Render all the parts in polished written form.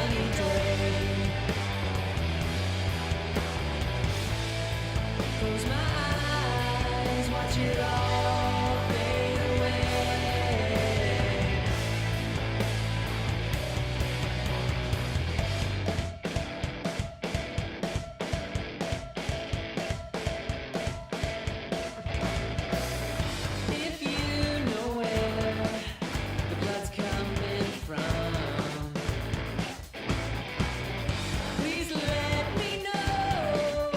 sunny day. Close my eyes, watch it all fade away. If you know where the blood's coming from, please let me know.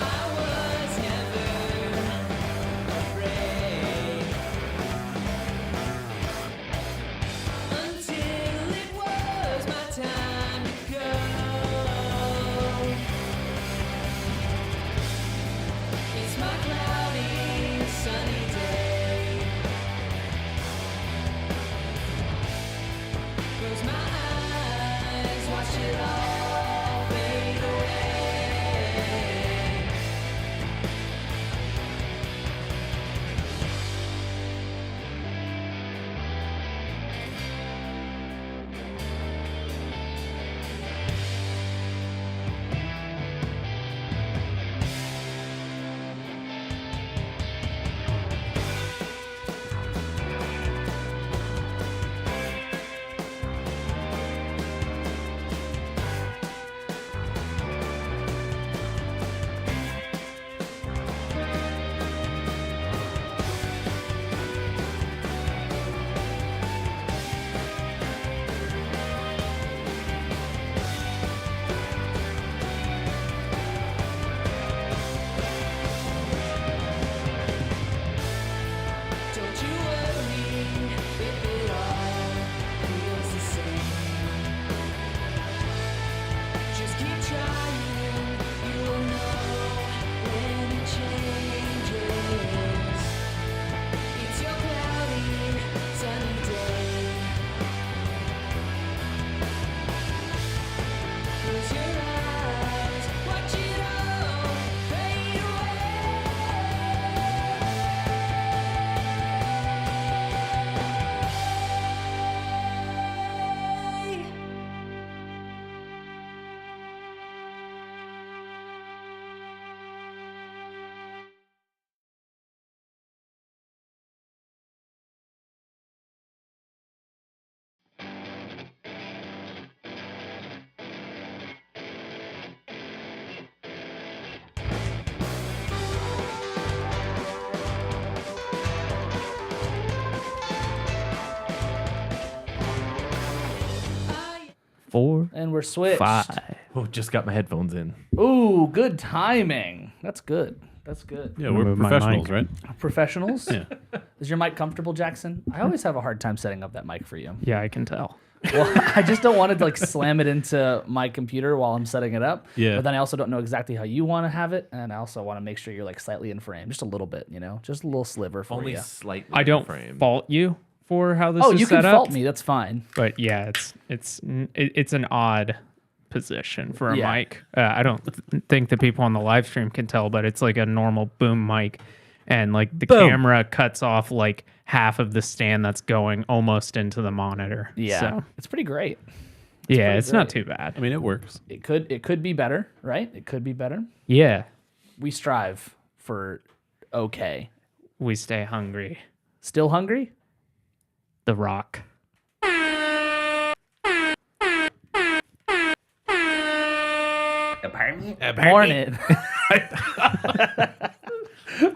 I was never afraid until it was my time to go. It's my cloudy, sunny day. Close my eyes, watch it all fade away. Don't you worry if it all feels the same. Just keep trying, you will know when it changes. It's your cloudy, sunny day. Close your eyes, watch it all fade away. Four, And we're switched. 5. Oh, just got my headphones in. Ooh, good timing. That's good. That's good. Yeah, we're Move my professionals, mic. right? Professionals? Yeah. Is your mic comfortable, Jackson? I always have a hard time setting up that mic for you. Yeah, I can tell. Well, I just don't want to like slam it into my computer while I'm setting it up. Yeah. But then I also don't know exactly how you want to have it, and I also want to make sure you're like slightly in frame, just a little bit, you know, just a little sliver for Only you. slightly. I don't frame. fault you for how this Oh, is you can set fault up, me. That's fine. but yeah, it's an odd position for a Yeah. mic. I don't think the people on the live stream can tell, but it's like a normal boom mic, and like the camera cuts off like half of the stand that's going almost into the monitor. Yeah, So, it's pretty great. yeah, it's not great. too bad. I mean, it works. It could be better, right? It could be better. Yeah, We strive for okay. we stay hungry. Still hungry? The Rock. Morning.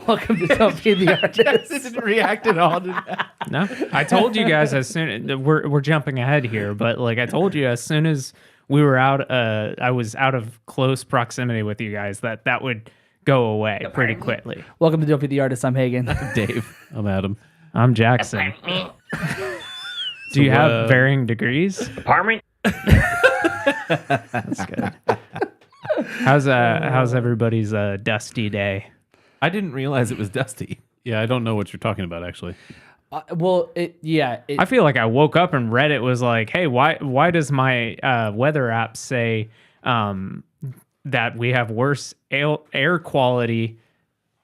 Welcome to Don't Be the Artist. Didn't react at all to that. No, I told you guys as soon we're jumping ahead here, but like I told you as soon as we were out, I was out of close proximity with you guys that would go away pretty quickly. Welcome to Don't Be the Artist. I'm Hagen. Dave. I'm Adam. I'm Jackson. Do you have varying degrees? Apartment? That's good. How's everybody's dusty day? I didn't realize it was Dusty. Yeah, I don't know what you're talking about, actually. I feel like I woke up and Reddit was like, "Hey, why does my weather app say that we have worse air quality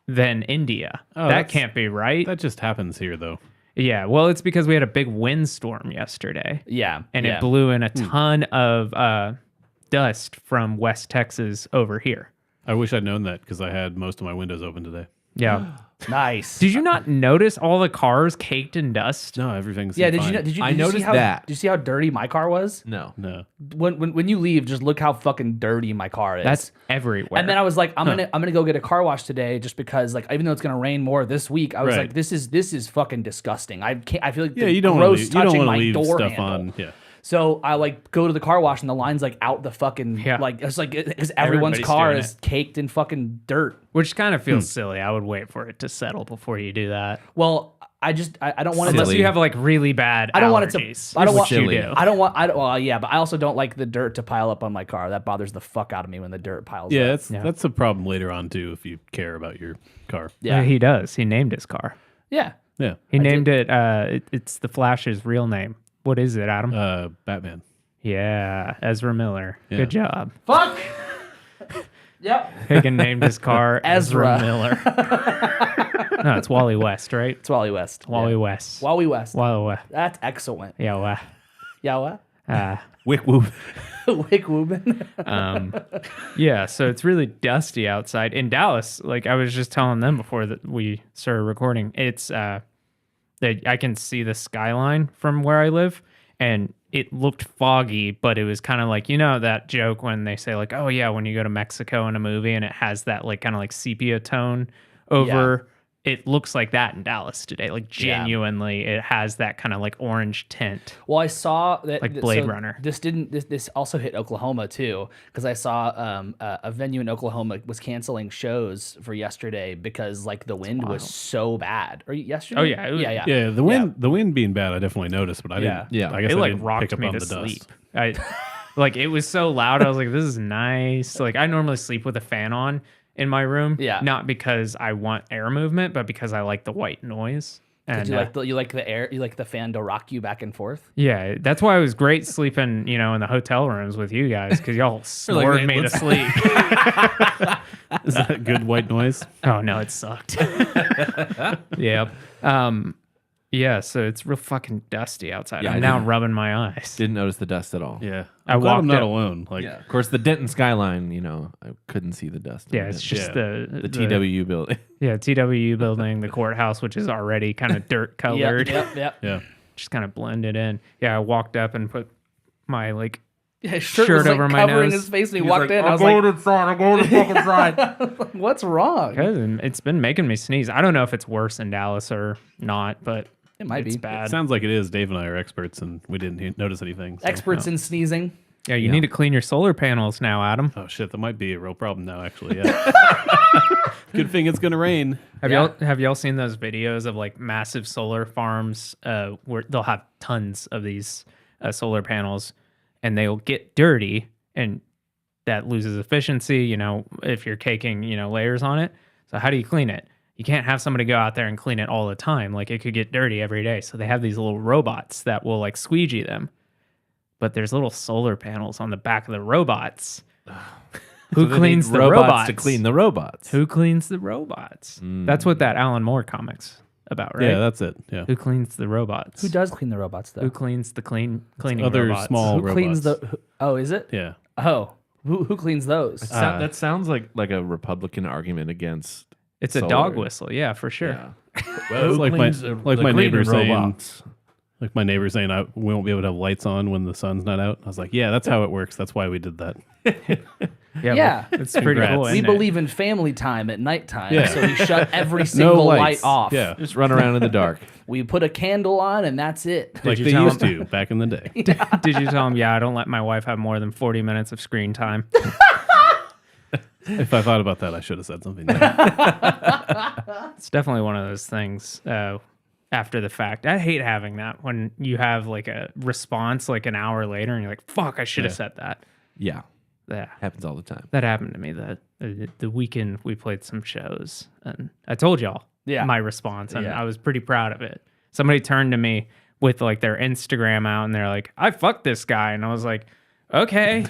than India? Oh, that that's- can't be right." That just happens here, though. Yeah, well, it's because we had a big windstorm yesterday, Yeah. and yeah. it blew in a ton of dust from West Texas over here. I wish I'd known that because I had most of my windows open today. Yeah. Nice. Did you not notice all the cars caked in dust? No, everything's Yeah, did fine. you know, did you I did you see noticed how, that. Did you see how dirty my car was? No. No. When you leave, just look how fucking dirty my car is. That's everywhere. And then I was like, I'm gonna go get a car wash today, just because like even though it's gonna rain more this week, I was Right. like, this is fucking disgusting. I can't. I feel like Yeah, the you don't want gross to. You don't touching want my to leave door stuff handle. on. Yeah. So I like go to the car wash and the line's like out the fucking like it's like because everyone's Everybody's car doing is caked in fucking dirt. Which kind of feels silly. I would wait for it to settle before you do that. Well, I don't want it Unless to. Silly. you have like really bad I don't want it to. allergies, I don't want. which you Silly. do. I don't want. Well, yeah, but I also don't like the dirt to pile up on my car. That bothers the fuck out of me when the dirt piles Yeah, up. that's a problem later on too if you care about your car. Yeah. He does. He named his car. Yeah. Yeah. He named it. It's the Flash's real name. What is it, Adam? Batman. Yeah, Ezra Miller. Yeah. Good job. Fuck. Yep. Hagen named his car Ezra Ezra. Miller. No, it's Wally West, right? It's Wally West. Wally West. Wally West. Wally West. That's excellent. Yeah, well, Yeah. What? Wick whoop. Wick Woobin. yeah, so it's really dusty outside. In Dallas, like I was just telling them before that we started recording, it's that I can see the skyline from where I live, and it looked foggy, but it was kind of like, you know, that joke when they say like, oh yeah, when you go to Mexico in a movie and it has that like kind of like sepia tone over. It looks like that in Dallas today. Like genuinely, it has that kind of like orange tint. Well, I saw that Like Blade Runner. This also hit Oklahoma too, because I saw a venue in Oklahoma was canceling shows for yesterday because like the wind was so bad. Or yesterday? Oh, yeah, it was- yeah. Yeah, the wind being bad, I definitely noticed, but I didn't. Yeah. I guess It I like didn't pick rocked up me on to the sleep. dust. I like it was so loud. I was like, this is nice. Like I normally sleep with a fan on in my room. Yeah. Not because I want air movement, but because I like the white noise. And You like the air, you like the fan to rock you back and forth. yeah, that's why it was great sleeping, you know, in the hotel rooms with you guys because y'all snored "Man, me to let's-" sleep. Is that good white noise? Oh no, it sucked. Yeah. Yeah, so it's real fucking dusty outside. Yeah, I'm I now didn't- rubbing my eyes. Didn't notice the dust at all. Yeah, I I'm glad I'm walked not up- alone. Like, Of course, the Denton skyline, you know, I couldn't see the dust. Yeah, it's just Yeah. the the TWU building. Yeah, TWU building, the courthouse, which is already kind of dirt colored. Yep. yeah, Just kind of blended in. Yeah, I walked up and put my like Yeah, Shirt was, like, over my covering nose. his face when he walked in. I was going like, inside. I'm going to fucking inside. "What's wrong?" it's been making me sneeze. I don't know if it's worse in Dallas or not, but It might it's be. bad. it sounds like it is. Dave and I are experts, and we didn't notice anything. so- Experts in sneezing. Yeah, you need to clean your solar panels now, Adam. Oh shit, that might be a real problem now. Actually, yeah. Good thing it's gonna rain. Have y'all seen those videos of like massive solar farms where they'll have tons of these solar panels and they'll get dirty and that loses efficiency, you know, if you're caking, you know, layers on it. So how do you clean it? You can't have somebody go out there and clean it all the time. Like it could get dirty every day. So they have these little robots that will like squeegee them. But there's little solar panels on the back of the robots. Who cleans the robots? to clean the robots? Who cleans the robots? That's what that Alan Moore comic's about, right? Yeah, that's it. Yeah, Who cleans the robots? Who does clean the robots though? Who cleans the cleaning other robots? small Who cleans robots. the? Oh, is it? Yeah, Oh, who cleans those? That sounds like a Republican argument against. It's a solar. dog whistle, yeah, for sure. Yeah. it's like my neighbor saying, like my neighbor saying, we won't be able to have lights on when the sun's not out. I was like, yeah, that's how it works. That's why we did that. Yeah. well, it's pretty Congrats. cool. We isn't it? believe in family time at nighttime, Yeah. so we shut every single light lights. off. Yeah, Just run around in the dark. We put a candle on, and that's it. like you they tell used him- to back in the day. Did you tell him? Yeah, I don't let my wife have more than 40 minutes of screen time. If I thought about that, I should have said something. It's definitely one of those things. After the fact, I hate having that when you have like a response like an hour later, and you're like, "Fuck, I should have Yeah. said that." Yeah, Yeah. happens all the time. That happened to me the weekend we played some shows, and I told y'all my response, and Yeah. I was pretty proud of it. Somebody turned to me with like their Instagram out, and they're like, "I fucked this guy," and I was like, "Okay."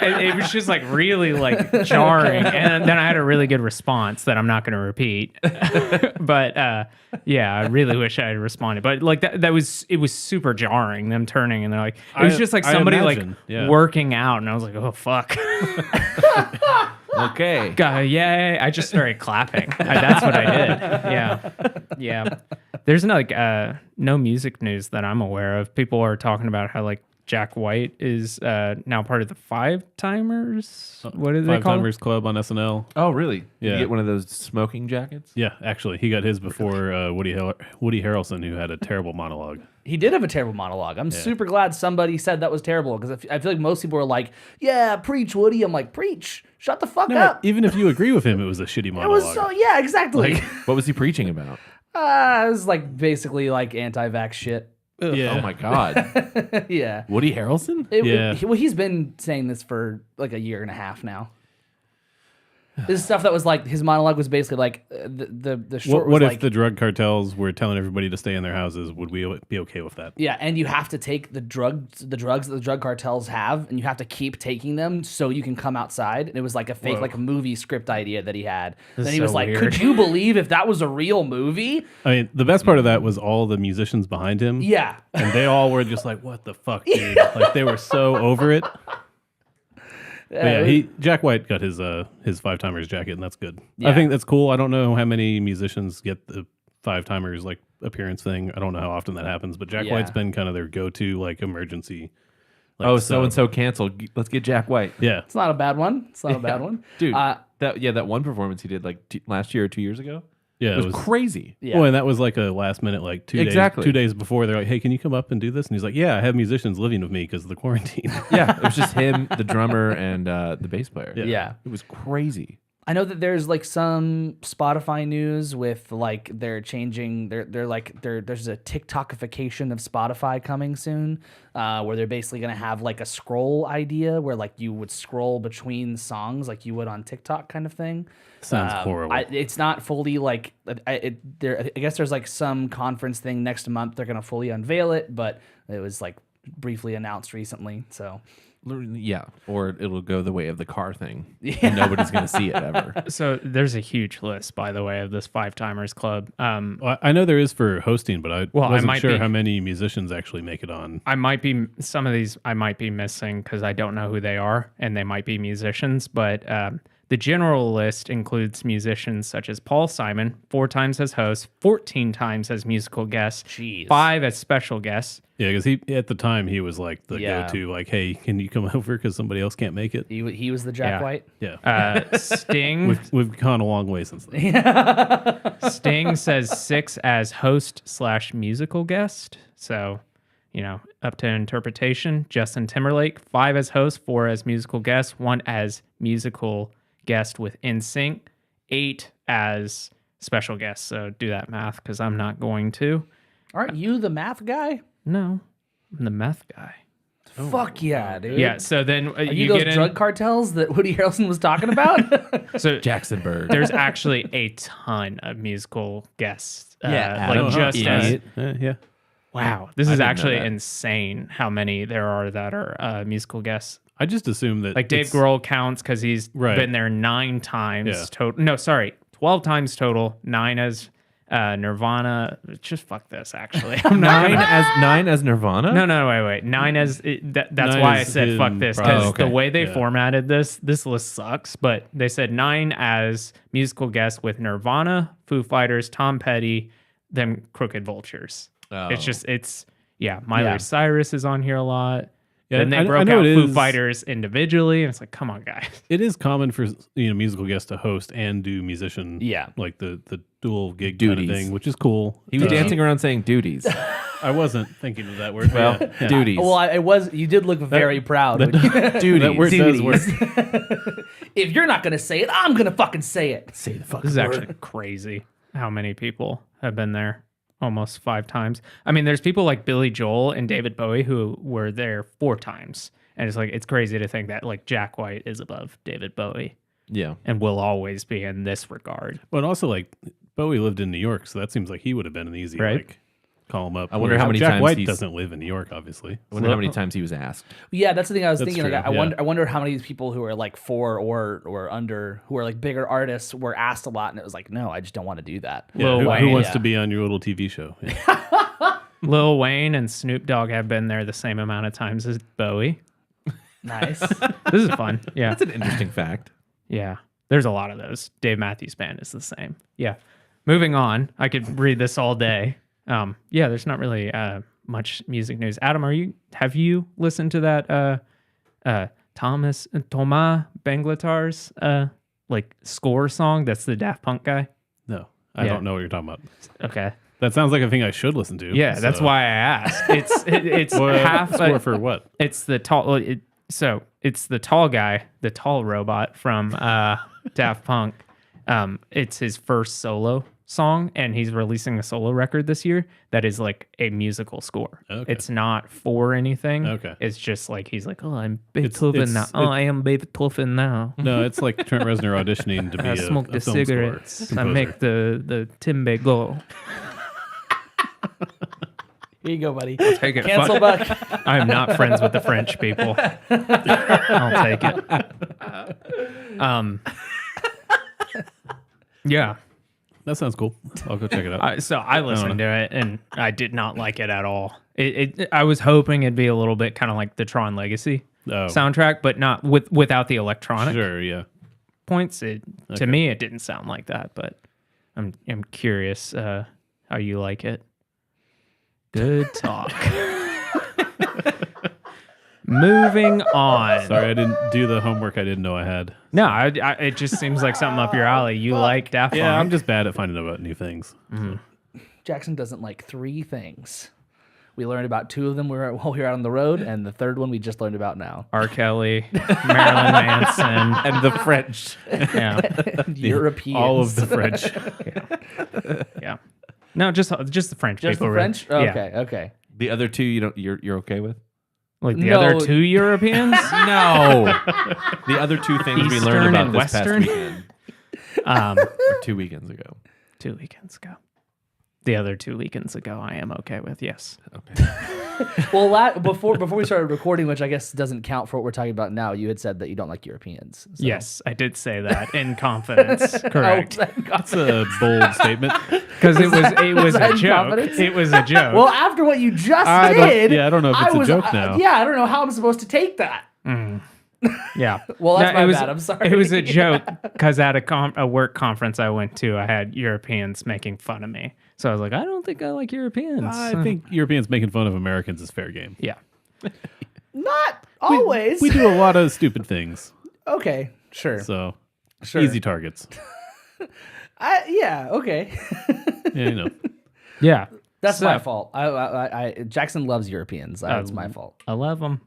it was just like really like jarring, and then I had a really good response that I'm not going to repeat. But yeah, I really wish I had responded. But like that was super jarring. Them turning and they're like, it was just like I somebody imagine, like yeah. working out, and I was like, oh fuck. Okay. God, yay! I just started clapping. That's what I did. Yeah. There's no music news that I'm aware of. People are talking about how like Jack White is now part of the Five Timers. What do they Five call Timers Club on SNL. Oh, really? Did Yeah. you get one of those smoking jackets? Yeah, actually, he got his before Woody Harrelson, who had a terrible monologue. He did have a terrible monologue. I'm super glad somebody said that was terrible because I feel like most people are like, "Yeah, preach, Woody." I'm like, "Preach, shut the fuck up." Even if you agree with him, it was a shitty It monologue. was so yeah, exactly. What was he preaching about? It was like basically like anti-vax shit. yeah. Oh my God. Yeah. Woody Harrelson? Yeah. Well, he's been saying this for like a year and a half now. This is stuff that was like his monologue was basically like the short. What was if like, the drug cartels were telling everybody to stay in their houses? Would we be okay with that? yeah, and you have to take the drugs that the drug cartels have, and you have to keep taking them so you can come outside. And it was like a fake, like a movie script idea that he had. Then he so was like, weird. "Could you believe if that was a real movie?" I mean, the best part of that was all the musicians behind him. Yeah, And they all were just like, what the fuck, dude? Like, they were so over it. But yeah, Jack White got his Five Timers jacket, and that's good. Yeah. I think that's cool. I don't know how many musicians get the Five Timers like appearance thing. I don't know how often that happens, but Jack Yeah. White's been kind of their go-to like emergency. Like, Oh, so and so canceled. Let's get Jack White. Yeah, it's not a bad one. It's not a bad one, Dude, Uh, that one performance he did like last year or 2 years ago. yeah. It was crazy. yeah. Oh, and that was like a last minute, like 2 Exactly. days before. They're like, "Hey, can you come up and do this?" And he's like, "Yeah, I have musicians living with me because of the quarantine." Yeah, it was just him, the drummer, and the bass player. yeah. It was crazy. I know that there's like some Spotify news with like they're changing there's a TikTokification of Spotify coming soon, where they're basically gonna have like a scroll idea where like you would scroll between songs like you would on TikTok kind of thing. Sounds horrible. It's not fully like I guess there's like some conference thing next month they're gonna fully unveil it, but it was like briefly announced recently. So Yeah, or it'll go the way of the car thing. And nobody's going to see it ever. So there's a huge list, by the way, of this Five Timers Club. Well, I know there is for hosting, but I Well, I wasn't might sure be- how many musicians actually make it on. I might be some of these I might be missing because I don't know who they are, and they might be musicians. But the general list includes musicians such as Paul Simon, 4 times as host, 14 times as musical guest, Jeez. 5 as special guest. Yeah, because he at the time he was like the Yeah. go-to, like, "Hey, can you come over because somebody else can't make it?" he was the Jack Yeah. White. Yeah, Sting we've gone a long way since then. Sting says 6 as host/musical guest. So, up to interpretation. Justin Timberlake, 5 as host, 4 as musical guest, 1 as musical guest with NSYNC, 8 as special guest. So do that math because I'm not going to. Aren't you the math guy? No, I'm the meth guy. Fuck yeah, dude. Yeah. So then Are you you those get in. drug cartels that Woody Harrelson was talking about? So Jackson Bird. there's actually a ton of musical guests. Yeah, like Adam, just as idiot. Yeah. wow, this is didn't know actually that. insane how many there are that are musical guests. I just assume that Like Dave it's- Grohl counts because he's Right. been there 9 times Yeah. total. No, sorry, 12 times total. 9 as Nirvana. Just fuck this. Actually, I'm not gonna- nine as Nirvana? No, wait. 9 as that's 9 why I is said fuck him, this probably. because Oh, okay. the way they Yeah. formatted this list sucks. But they said 9 as musical guests with Nirvana, Foo Fighters, Tom Petty, then Crooked Vultures. Oh. It's Miley Yeah. Cyrus is on here a lot. Yeah, Then they I broke know out it Foo is- Fighters individually, and it's like, come on, guys. It is common for musical guests to host and do musician, Yeah. like the dual gig kind of Duties. thing, which is cool. He was dancing around saying duties. I wasn't thinking of that word. but Well, yeah. duties. Well, you did look very proud. when you- duties. That word does work. if you're not gonna say it, I'm gonna fucking say it. Say the fuck. This is actually crazy how many people have been there almost 5 times. I mean, there's people like Billy Joel and David Bowie who were there 4 times. And it's like, it's crazy to think that like Jack White is above David Bowie Yeah. and will always be in this regard. But also, like, Bowie lived in New York, so that seems like he would have been an easy Right. like call him up. I wonder how many Jack times White he's- doesn't live in New York, obviously. I wonder how many times he was asked. Yeah, that's the thing I was That's thinking. Like, true, I wonder how many of these people who are like 4 or under, who are like bigger artists, were asked a lot, and it was like, no, I just don't want to do that. Yeah, Lil who Wayne. wants Yeah. to be on your little TV show? Yeah. Lil Wayne and Snoop Dogg have been there the same amount of times as Bowie. Nice. This is fun. Yeah. That's an interesting fact. Yeah. There's a lot of those. Dave Matthews Band is the same. Yeah. Moving on. I could read this all day. Yeah, there's not really much music news. Adam, have you listened to that Thomas Banglatar's like score song? That's the Daft Punk guy. No, I Yeah. don't know what you're talking about. Okay. That sounds like a thing I should listen to. Yeah, that's so- why I asked. It's What, half score for what? It's the tall. So it's the tall guy, the tall robot from Daft Punk. It's his first solo song, and he's releasing a solo record this year that is like a musical score. Okay. It's not for anything. Okay. It's just like he's like, oh, I'm Beethoven now. it's- Oh, I am Beethoven now. No, it's like Trent Reznor auditioning to be I smoke a the film cigarettes. score I make the timbe go. Here you go, buddy. Take it. Cancel Fuck. Buck. I'm not friends with the French people. I'll take it. Yeah. That sounds cool. I'll go check it out. So I listened to it and I did not like it at all. I was hoping it'd be a little bit kind of like the Tron Legacy Oh. soundtrack, but not without the electronic Sure, yeah. points. To me, it didn't sound like that, but I'm curious how you like it. Good talk. Moving on. Sorry, I didn't do the homework I didn't know I had. No, it just seems like something up your alley. You like Daft Punk. Yeah, I'm just bad at finding out about new things. Jackson doesn't like 3 things. We learned about 2 of them while we were out on the road, and the third one we just learned about now. R. Kelly, Marilyn Manson, And the French. yeah, Europeans. All of the French. yeah. No, just the French Just people. the French? Yeah. Okay, okay. The other two you're okay with? Like the No. other 2 Europeans. No. The other 2 things we Eastern learned about and this Western? past weekend. Or 2 weekends ago. 2 weekends ago. The other 2 weekends ago, I am okay with. Yes. Okay. Well, before we started recording, which I guess doesn't count for what we're talking about now, you had said that you don't like Europeans. So. Yes, I did say that in confidence. Correct. Oh, thank God. That's a bold statement. Because it was a that in joke. confidence? It was a joke. Well, after what you just I don't- did, yeah, I don't know if it's a joke now. Yeah, I don't know how I'm supposed to take that. Yeah. Well, that's No, my it was, bad. I'm sorry. It was a joke because at a work conference I went to, I had Europeans making fun of me. So I was like, I don't think I like Europeans. I think Europeans making fun of Americans is fair game. Yeah. Not always. We do a lot of stupid things, Okay, sure. so Sure. easy targets. Yeah, okay. Yeah, you know. Yeah. That's So, my fault. Jackson loves Europeans. That's my fault. I love them.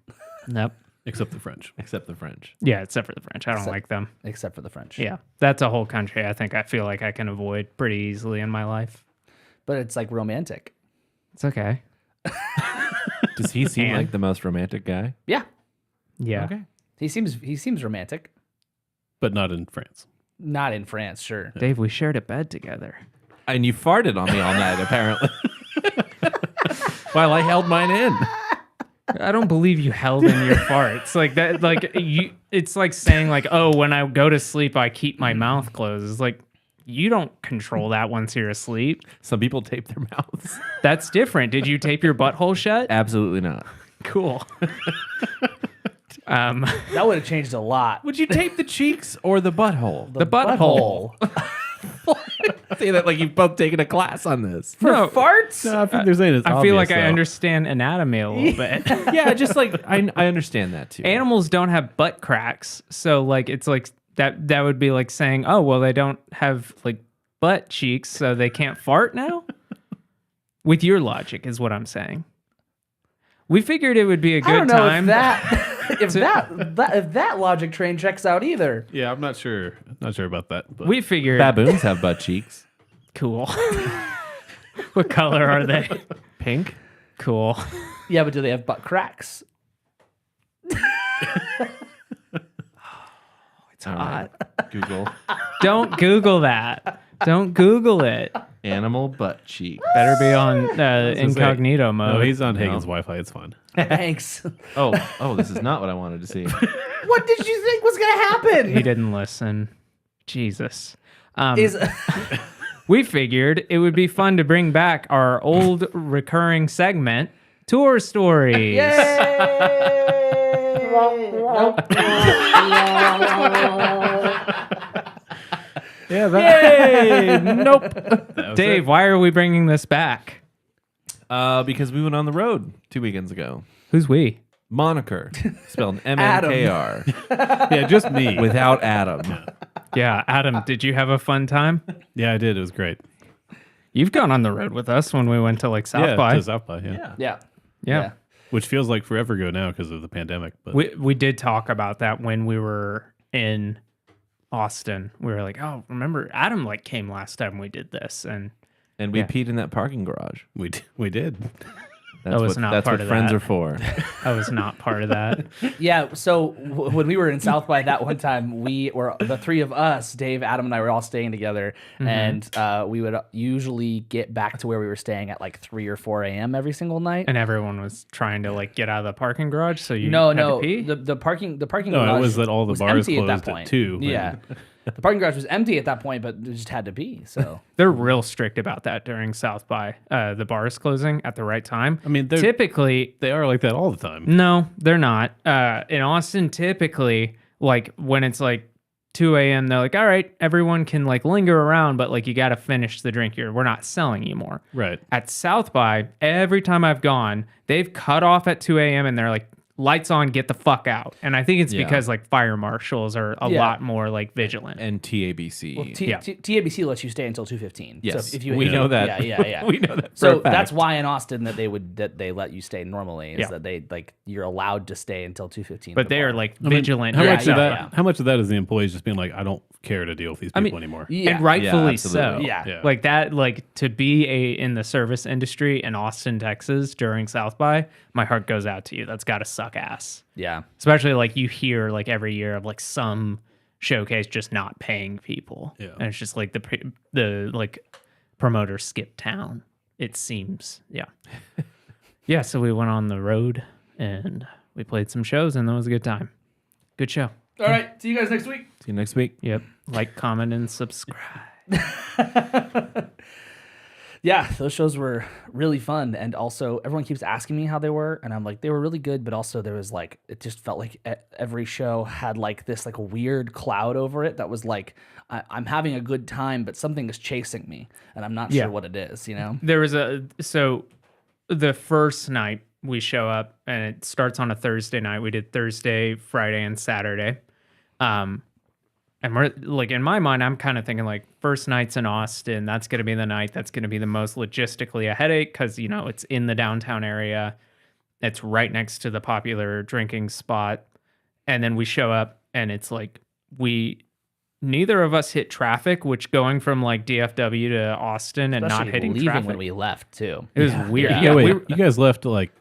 Nope. Except the French. Except the French. Yeah, except for the French. I don't like them. Except for the French. Yeah. That's a whole country I feel like I can avoid pretty easily in my life. But it's like romantic. It's okay. Does he seem And- like the most romantic guy? Yeah. Yeah. Okay. He seems romantic. But not in France. Not in France, sure. Dave, we shared a bed together. And you farted on me all night, apparently. While I held mine in. I don't believe you held in your farts like that. Like you, it's like saying like, oh, when I go to sleep, I keep my mouth closed. It's like you don't control that once you're asleep. Some people tape their mouths. That's different. Did you tape your butthole shut? Absolutely not. Cool. That would have changed a lot. Would you tape the cheeks or the butthole? The butthole. Say that like you've both taken a class on this. No, Farts? No, I think they're saying it's I feel like obvious, I though. understand anatomy a little bit. Yeah, just like I understand that too. Animals don't have butt cracks, so like it's like that would be like saying, oh well, they don't have like butt cheeks, so they can't fart now. With your logic, is what I'm saying. We figured it would be a I don't good know time. if that logic train checks out either. Yeah, I'm not sure. Not sure about that. But We figured Baboons have butt cheeks. cool. What color are they? Pink. Cool. Yeah, but do they have butt cracks? It's hot. Google. Don't Google that. Don't Google it. Animal butt cheek. Better be on gonna say, incognito mode. No, he's on Hagen's Wi-Fi. It's fine. Thanks. Oh, this is not what I wanted to see. What did you think was gonna happen? He didn't listen. Jesus. Is We figured it would be fun to bring back our old recurring segment, Tour Stories. Yeah. That, Nope. Dave, why are we bringing this back? Because we went on the road 2 weekends ago. Who's we? Moniker, spelled M-N-K-R, yeah, just me. without Adam. Yeah, Adam, did you have a fun time? Yeah, I did. It was great. You've gone on the road with us when we went to like South by. to South by. Yeah. yeah. Yeah. Which feels like forever ago now because of the pandemic. But We did talk about that when we were in Austin. We were like, oh, remember Adam like came last time we did this, and And we Yeah. peed in that parking garage. we did. That's was what, not that's part what of friends that. are for. I was not part of that. Yeah, so when we were in South by that one time, we were the three of us, Dave, Adam, and I were all staying together, and we would usually get back to where we were staying at like 3 or 4 a.m. every single night. And everyone was trying to like get out of the parking garage, so you No, had no, to pee? the parking No, garage it was that all the bars empty at that closed at point. 2. Yeah, the parking garage was empty at that point, but we just had to pee. So They're real strict about that during South by. The bars closing at the right time. I mean, typically, they are like that all the time. no, they're not. In Austin, typically, like when it's like 2 a.m., they're like, all right, everyone can like linger around, but like you got to finish the drink here. We're not selling you more. Right. At South by, every time I've gone, they've cut off at 2 a.m. and they're like, lights on, get the fuck out. And I think it's Yeah. because like fire marshals are a Yeah. lot more like vigilant. And TABC. well, Yeah. TABC lets you stay until 2:15. Yes, so if you, we know that. Yeah. We know that. So for a that's fact. why in Austin that they let you stay normally is Yeah. that they like you're allowed to stay until 2:15. But they are like I mean, vigilant. How Yeah, much yeah, of that? yeah. How much of that is the employees just being like, I don't care to deal with these people anymore. yeah, And rightfully so. absolutely. Yeah. Like that, like to be in the service industry in Austin, Texas during South by, my heart goes out to you. That's got to suck ass. yeah. Especially like you hear like every year of like some showcase just not paying people. Yeah. And it's just like the like promoter skip town. It seems. Yeah. Yeah. So we went on the road and we played some shows and that was a good time. Good show. All right, see you guys next week. See you next week. Yep. Like, comment, and subscribe. Yeah, those shows were really fun, and also everyone keeps asking me how they were, and I'm like, they were really good, but also there was like, it just felt like every show had like this like weird cloud over it that was like, I'm having a good time, but something is chasing me, and I'm not Yeah. sure what it is, you know? There was so the first night we show up and it starts on a Thursday night. We did Thursday, Friday, and Saturday. And we're like, in my mind, I'm kind of thinking like first night's in Austin. That's going to be the night that's going to be the most logistically a headache because, you know, it's in the downtown area. It's right next to the popular drinking spot. And then we show up and it's like neither of us hit traffic, which going from like DFW to Austin and Especially not hitting leaving traffic. when we left too. It was weird. Yeah. Yeah, Wait, we you guys left like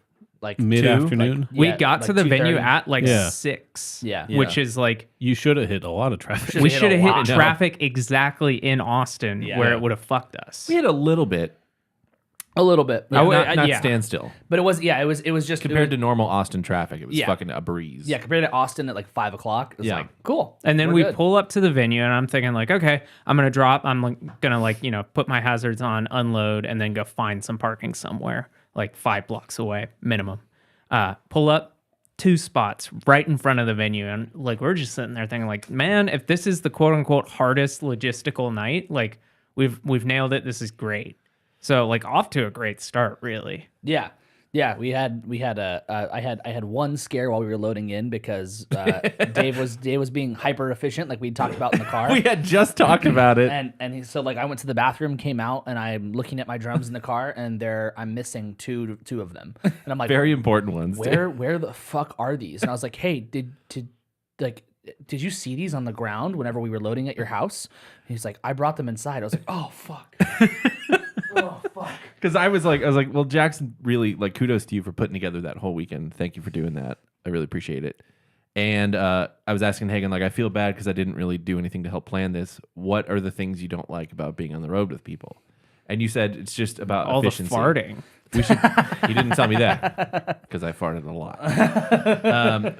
Like mid-afternoon? we Yeah, got to like the venue 2:30. at like Yeah. 6. Yeah. Which is like You should have hit a lot of traffic. we hit should a have hit lot. traffic exactly in Austin Yeah. where it would have fucked us. We had a little bit. a little bit, I would- not yeah. standstill. but it was just Compared to normal Austin traffic, it was Yeah. fucking a breeze. yeah, compared to Austin at like 5 o'clock. It was Yeah. like cool. And then We're we good. pull up to the venue, and I'm thinking like, okay, I'm gonna drop. I'm like, gonna like put my hazards on, unload, and then go find some parking somewhere like 5 blocks away minimum. Pull up 2 spots right in front of the venue, and like we're just sitting there thinking like, man, if this is the quote unquote hardest logistical night, like we've nailed it. This is great. So like off to a great start, really. Yeah. We had I had one scare while we were loading in because Dave was being hyper efficient like we talked about in the car. We had just talked about it. and so like I went to the bathroom, came out, and I'm looking at my drums in the car, and I'm missing two of them, and I'm like, Very important ones. too. where the fuck are these? And I was like, hey, did you see these on the ground whenever we were loading at your house? And he's like, I brought them inside. I was like, oh fuck. Oh fuck. Because I was like, well, Jackson, really, like, kudos to you for putting together that whole weekend. Thank you for doing that. I really appreciate it. And I was asking Hagen, like, I feel bad because I didn't really do anything to help plan this. What are the things you don't like about being on the road with people? And you said it's just about All efficiency. the farting. We should. He didn't tell me that because I farted a lot.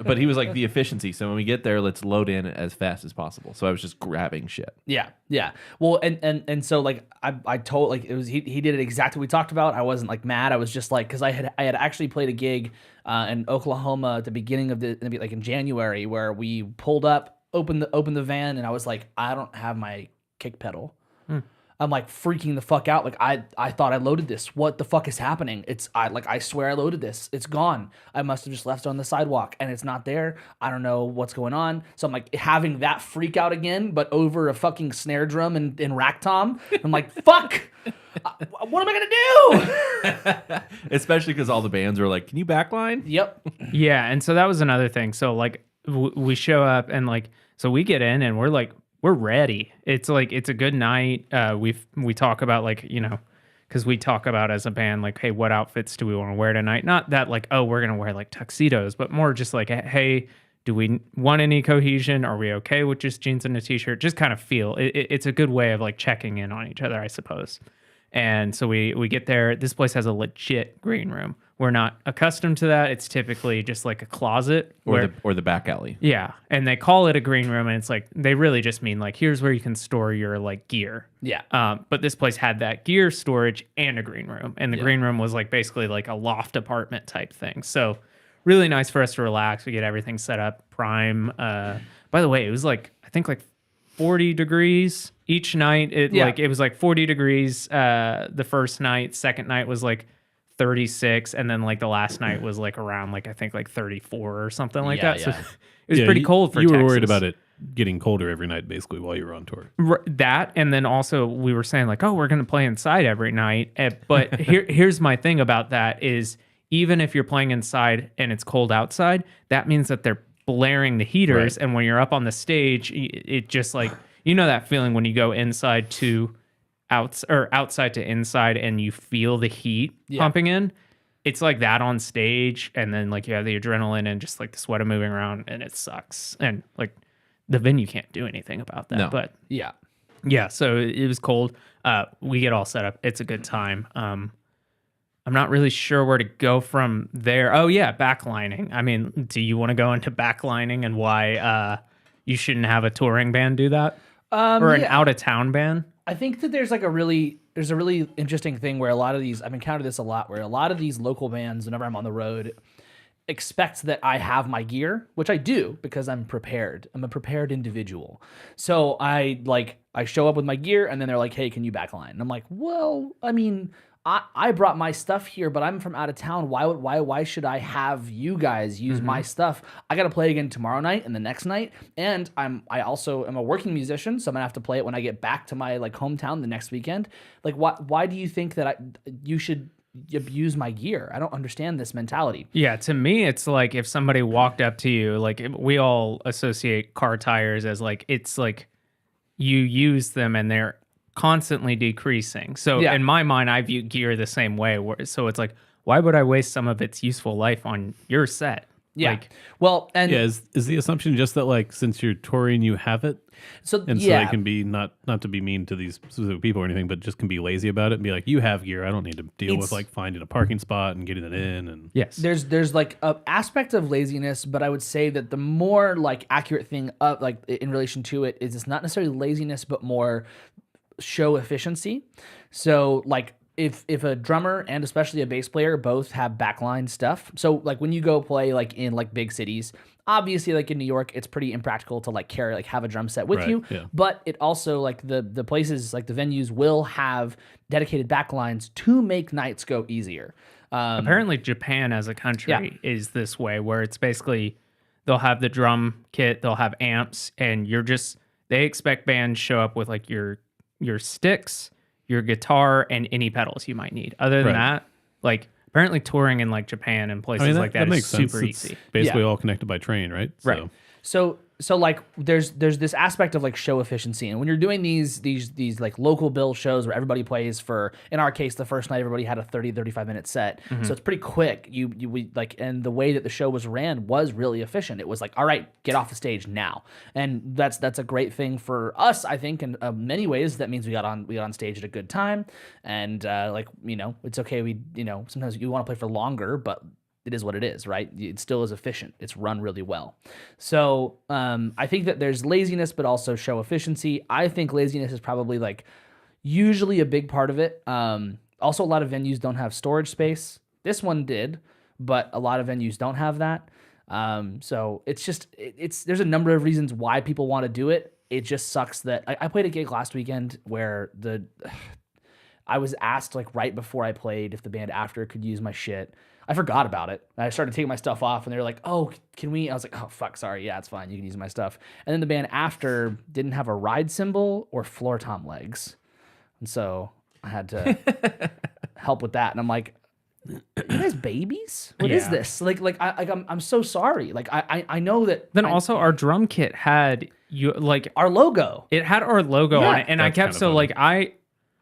But he was like the efficiency. So when we get there, let's load in as fast as possible. So I was just grabbing shit. Yeah, yeah. Well, and so like I told like it was he did it exactly what we talked about. I wasn't like mad. I was just like because I had actually played a gig in Oklahoma at the beginning of like in January where we pulled up, opened the van, and I was like, I don't have my kick pedal. I'm like freaking the fuck out. Like I thought I loaded this. What the fuck is happening? I swear I loaded this. It's gone. I must have just left it on the sidewalk and it's not there. I don't know what's going on. So I'm like having that freak out again, but over a fucking snare drum and rack tom. I'm like, fuck. What am I gonna do? Especially because all the bands were like, "Can you backline?" Yep. Yeah, and so that was another thing. So like we show up and like so we get in and we're like we're ready. It's like it's a good night. We talk about like because we talk about as a band like, hey, what outfits do we want to wear tonight? Not that like we're gonna wear like tuxedos, but more just like hey, do we want any cohesion? Are we okay with just jeans and a t-shirt? Just kind of feel it's a good way of like checking in on each other, I suppose. And so we get there. This place has a legit green room. We're not accustomed to that. It's typically just like a closet Or the back alley. yeah, and they call it a green room, and it's like they really just mean like here's where you can store your like gear. Yeah. But this place had that gear storage and a green room, and the green room was like basically like a loft apartment type thing. So really nice for us to relax. We get everything set up. Prime. By the way, it was like I think like 40 degrees each night. It was like 40 degrees the first night. Second night was like 36, and then like the last night was like around like I think like 34 or something like that. So Yeah. it was pretty cold for You Texas. were worried about it getting colder every night, basically, while you were on tour. That, and then also we were saying like, oh, we're going to play inside every night. But here's my thing about that is even if you're playing inside and it's cold outside, that means that they're blaring the heaters. Right. And when you're up on the stage, it just like, that feeling when you go inside to outside to inside and you feel the heat pumping in. It's like that on stage. And then like you have the adrenaline and just like the sweat of moving around and it sucks. And like the venue can't do anything about that. No. But Yeah. yeah, so it was cold. We get all set up. It's a good time. I'm not really sure where to go from there. Oh yeah, backlining. I mean, do you want to go into backlining and why you shouldn't have a touring band do that? Or an out of town band? I think that there's a really interesting thing where a lot of these I've encountered this a lot where a lot of these local bands whenever I'm on the road expect that I have my gear, which I do because I'm prepared. I'm a prepared individual. So I show up with my gear and then they're like, "Hey, can you backline?" And I'm like, "Well, I mean, I brought my stuff here, but I'm from out of town. Why should I have you guys use my stuff? I got to play again tomorrow night and the next night, and I also am a working musician, so I'm gonna have to play it when I get back to my like hometown the next weekend. Like, why do you think that you should abuse my gear? I don't understand this mentality." Yeah, to me, it's like if somebody walked up to you, like we all associate car tires as like, it's like you use them and they're constantly decreasing. So in my mind, I view gear the same way. So it's like, why would I waste some of its useful life on your set? Yeah. Like, Well, and Is the assumption just that like since you're touring, you have it, so and so they can be not to be mean to these specific people or anything, but just can be lazy about it and be like, you have gear, I don't need to deal with like finding a parking spot and getting it in. And yes. there's like a aspect of laziness, but I would say that the more like accurate thing of like in relation to it is it's not necessarily laziness, but more show efficiency. So like if a drummer and especially a bass player both have backline stuff, so like when you go play like in like big cities, obviously like in New York, it's pretty impractical to like carry have a drum set with Right, you. yeah. But it also like the places like the venues will have dedicated backlines to make nights go easier. Apparently Japan as a country is this way where it's basically they'll have the drum kit, they'll have amps, and they expect bands show up with like your sticks, your guitar, and any pedals you might need. Other than Right. that, like apparently touring in like Japan and places like that is makes sense. super It's easy. basically all connected by train, right? Right. So so like there's this aspect of like show efficiency, and when you're doing these like local bill shows where everybody plays for, in our case, the first night everybody had a 35 minute set, so it's pretty quick. We like, and the way that the show was ran was really efficient. It was like, all right, get off the stage now, and that's a great thing for us, I think, in many ways. That means we got on stage at a good time, and like, you know, it's okay. We, you know, sometimes you want to play for longer, but it is what it is, right? It still is efficient. It's run really well. So I think that there's laziness, but also show efficiency. I think laziness is probably like usually a big part of it. Also, a lot of venues don't have storage space. This one did, but a lot of venues don't have that. So it's just, there's a number of reasons why people want to do it. It just sucks that I played a gig last weekend where I was asked like right before I played if the band after could use my shit. I forgot about it. I started taking my stuff off, and they were like, "Oh, can we?" I was like, "Oh, fuck, sorry. Yeah, it's fine. You can use my stuff." And then the band after didn't have a ride cymbal or floor tom legs, and so I had to help with that. And I'm like, "You guys babies? What is Yeah. this? I'm so sorry. Like, I know that." Then also our drum kit had our logo. it had our logo on Yeah. it, and I That's kept kinda so funny. like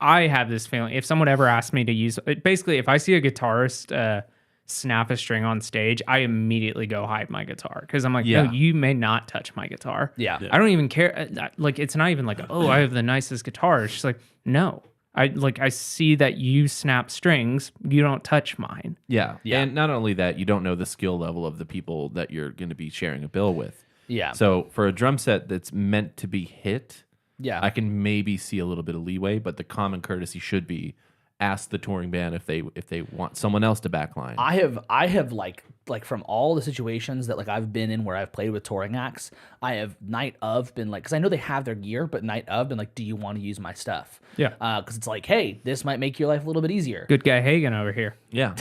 I have this feeling if someone ever asked me to use basically if I see a guitarist snap a string on stage, I immediately go hide my guitar because I'm like, Yeah. no, you may not touch my guitar. Yeah. I don't even care. Like, it's not even like, oh, I have the nicest guitar. It's just like, no, I see that you snap strings, you don't touch mine. Yeah. Yeah. And not only that, you don't know the skill level of the people that you're going to be sharing a bill with. Yeah. So for a drum set that's meant to be hit, Yeah. I can maybe see a little bit of leeway, but the common courtesy should be ask the touring band if they want someone else to backline. I have like from all the situations that like I've been in where I've played with touring acts, I have night of been like, because I know they have their gear, but night of been like, do you want to use my stuff? Yeah. Because it's like, hey, this might make your life a little bit easier. Good guy Hagen over here. yeah.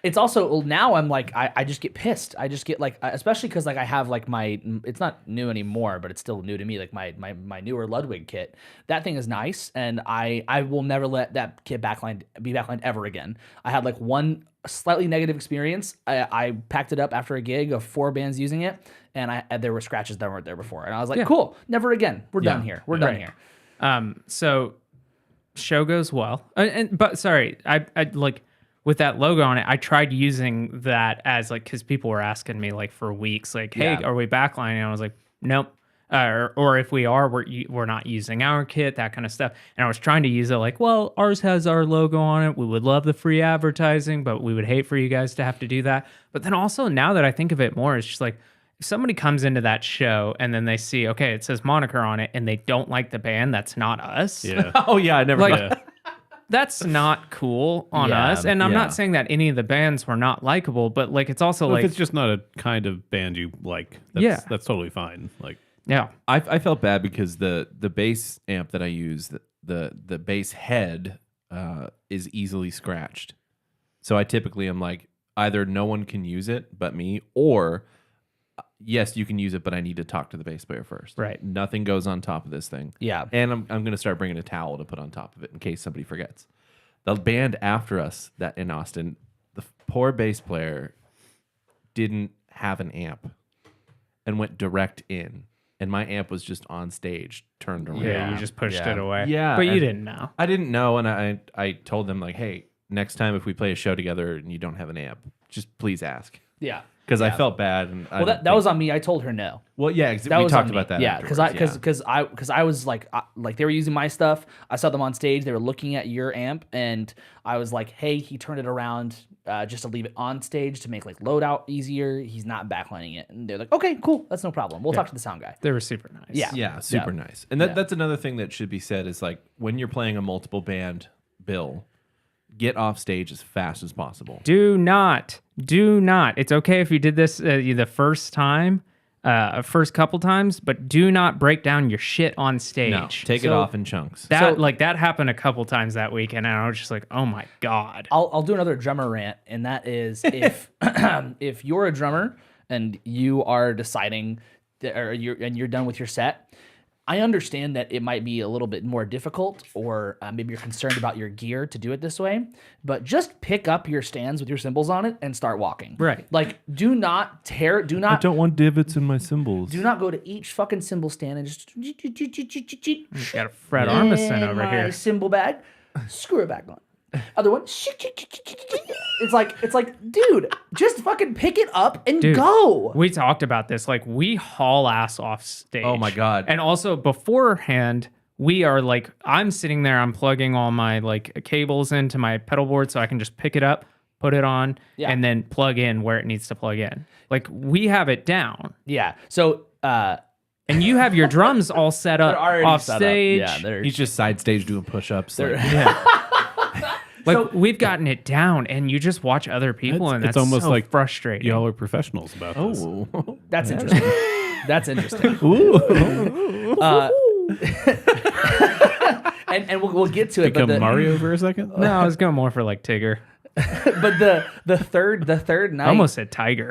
It's also, well, now I'm like, I just get pissed. I just get like, especially because like I have like it's not new anymore, but it's still new to me. Like my newer Ludwig kit, that thing is nice, and I will never let that kit be backlined ever again. I had like one slightly negative experience. I packed it up after a gig of 4 bands using it, and there were scratches that weren't there before, and I was like, cool, never again. We're done here. We're done here. So show goes well, but sorry, I like with that logo on it. I tried using that as like because people were asking me like for weeks, like, hey, Yeah. are we backlining? And I was like, nope. Or if we are, we're not using our kit, that kind of stuff. And I was trying to use it like, well, ours has our logo on it. We would love the free advertising, but we would hate for you guys to have to do that. But then also now that I think of it more, it's just like if somebody comes into that show and then they see, okay, it says Moniker on it, and they don't like the band, that's not us. Yeah. Oh yeah, I never Like, thought- that's not cool on Yeah, us. And I'm yeah. not saying that any of the bands were not likable, but like it's also Well, like, if it's just not a kind of band you like, Yeah. that's totally fine. Like, yeah. I felt bad because the bass amp that I use, the bass head is easily scratched. So I typically am like, either no one can use it but me, or yes, you can use it, but I need to talk to the bass player first. Right. Nothing goes on top of this thing. Yeah. And I'm going to start bringing a towel to put on top of it in case somebody forgets. The band after us that in Austin, the poor bass player didn't have an amp and went direct in. And my amp was just on stage, turned around. Yeah, you just pushed Yeah. it away. Yeah, But you and- didn't know. I didn't know, and I told them like, hey, next time if we play a show together and you don't have an amp, just please ask, Yeah. because I Yeah. felt bad. And Well, that was on me. I told her no. well, yeah, That we was talked on me. about that. Yeah, afterwards, because I was like they were using my stuff. I saw them on stage. They were looking at your amp, and I was like, hey, he turned it around just to leave it on stage to make like loadout easier. He's not backlining it, and they're like, okay, cool, that's no problem. We'll talk to the sound guy. They were super nice. Yeah. Yeah, super nice. And that's another thing that should be said is like when you're playing a multiple band bill, get off stage as fast as possible. Do not. It's okay if you did this the first time, first couple times, but do not break down your shit on stage. No, take it So- off in chunks. That happened a couple times that weekend, and I was just like, oh my God. I'll do another drummer rant, and that is if if you're a drummer and you are deciding or you're done with your set, I understand that it might be a little bit more difficult, or maybe you're concerned about your gear to do it this way, but just pick up your stands with your symbols on it and start walking. Right. Like, do not tear, do not want divots in my symbols. do not go to each fucking symbol stand and just Got a Fred Armisen over my here. symbol bag, screw it back on. Other one, it's like, dude, just fucking pick it up and Dude, go. We talked about this. Like, we haul ass off stage. Oh my God. And also beforehand, we are like, I'm sitting there, I'm plugging all my like cables into my pedal board so I can just pick it up, put it on, Yeah. and then plug in where it needs to plug in. Like, we have it down. Yeah. So, And you have your drums all set up already off set up. stage. Yeah, they're He's just side stage doing push-ups. Like, Like, we've gotten it down, and you just watch other people, and It's that's almost so like frustrating. Y'all are professionals about this. oh. that's interesting. That's interesting. And we'll get to it. Become but the, Mario for a second? No, I was going more for like Tigger. But the third night, I almost said Tiger.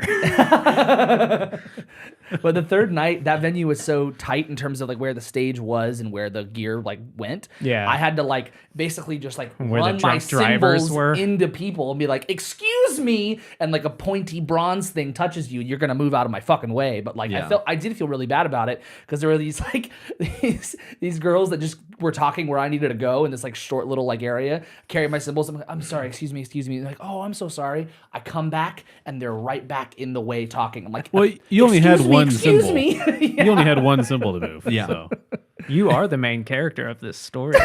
but the third night, that venue was so tight in terms of like where the stage was and where the gear like went. Yeah. I had to like basically just like Where the run my drunk drivers symbols were. into people and be like, "Excuse me," and like a pointy bronze thing touches you, you're gonna move out of my fucking way. But like I did feel really bad about it because there were these like these girls that just were talking where I needed to go in this like short little like area, carry my symbols. I'm like, "I'm sorry, excuse me." They're like, "Oh, I'm so sorry." I come back and they're right back in the way talking. I'm like, Well, you only had "Excuse me, one excuse symbol. me." Yeah. You only had one symbol to move. Yeah. So. You are the main character of this story.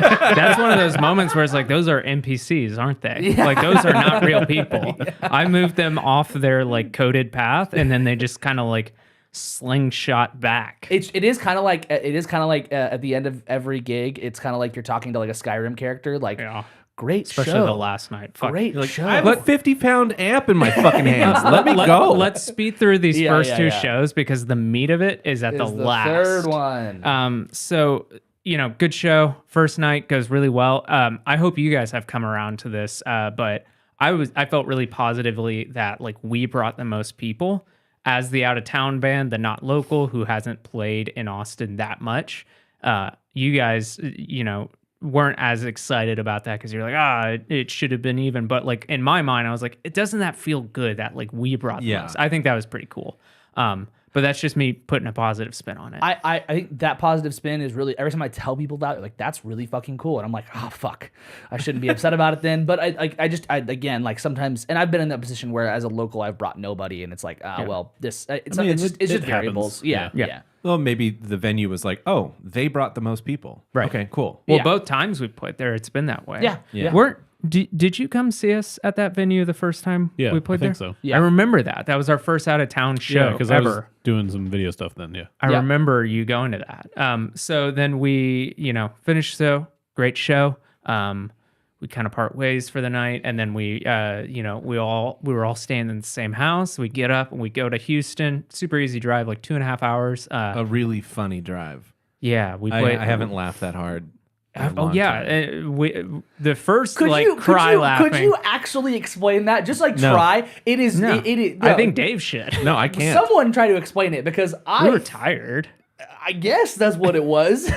That's one of those moments where it's like, those are NPCs, aren't they? Like, those are not real people. I moved them off their like coded path, and then they just kind of like slingshot back. It is kind of like at the end of every gig, it's kind of like you're talking to like a Skyrim character, like, Yeah. great Especially show, the last night. Fuck. great Like, show. I have a 50-pound amp in my fucking hands. Let me go. Let's speed through these Yeah, first yeah, two yeah. shows because the meat of it is at Is the last. third one. So, you know, good show. First night goes really well. I hope you guys have come around to this, but I felt really positively that like we brought the most people as the out of town band, the not local who hasn't played in Austin that much. You guys, you know, weren't as excited about that because you're like, it should have been even. But like in my mind, I was like, doesn't that feel good that like we brought the most? I think that was pretty cool. But that's just me putting a positive spin on it. I think that positive spin is really, every time I tell people that, like, that's really fucking cool. And I'm like, oh, fuck. I shouldn't be upset about it then. But I just, again, like sometimes, and I've been in that position where as a local, I've brought nobody. And it's like, well, this, it's just it variables. happens. Yeah. Well, maybe the venue was like, oh, they brought the most people. Right. Okay, cool. Well, Yeah. both times we played there, it's been that way. Yeah. Yeah. Did you come see us at that venue the first time Yeah, we played I think there? so. Yeah. I remember that. That was our first out of town show because I was ever. doing some video stuff then. Yeah. I Yeah. remember you going to that. So then we, you know, finished the great show. We kind of part ways for the night, and then we, you know, we were all staying in the same house. We get up and we go to Houston. Super easy drive, like 2.5 hours. A really funny drive. Yeah, we played. I haven't laughed that hard. in a Oh long yeah, time. the first Could like you cry laughing. Could you actually explain that? Just like No. try. It is. No, It is. I think Dave should. No, I can't. Someone try to explain it because We were tired. I guess that's what it was.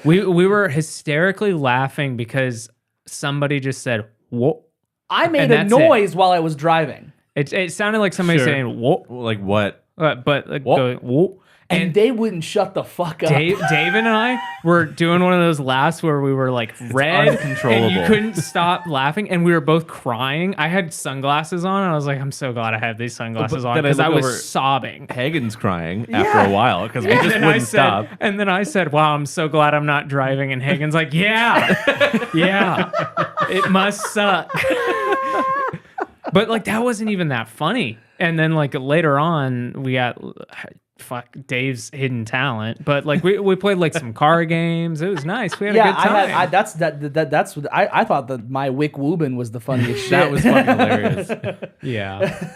We were hysterically laughing because somebody just said "whoa." I made And a that's it. noise while I was driving. It sounded like somebody Sure. saying "whoa," Like what? but like Whoa. going "whoa." And they wouldn't shut the fuck up. Dave and I were doing one of those laughs where we were like red and you uncontrollable. couldn't stop laughing, and we were both crying. I had sunglasses on, and I was like, "I'm so glad I have these sunglasses on then I because I look was over- sobbing." Hagen's crying after a while because we just And wouldn't stop. And then I said, "Wow, I'm so glad I'm not driving." And Hagen's like, "Yeah, yeah, it must suck." But like that wasn't even that funny. And then like later on, we got Dave's hidden talent. But like we played like some car games. It was nice. We had a good time. That's what I thought that my Wick Woobin was the funniest shit. That was fucking hilarious. Yeah.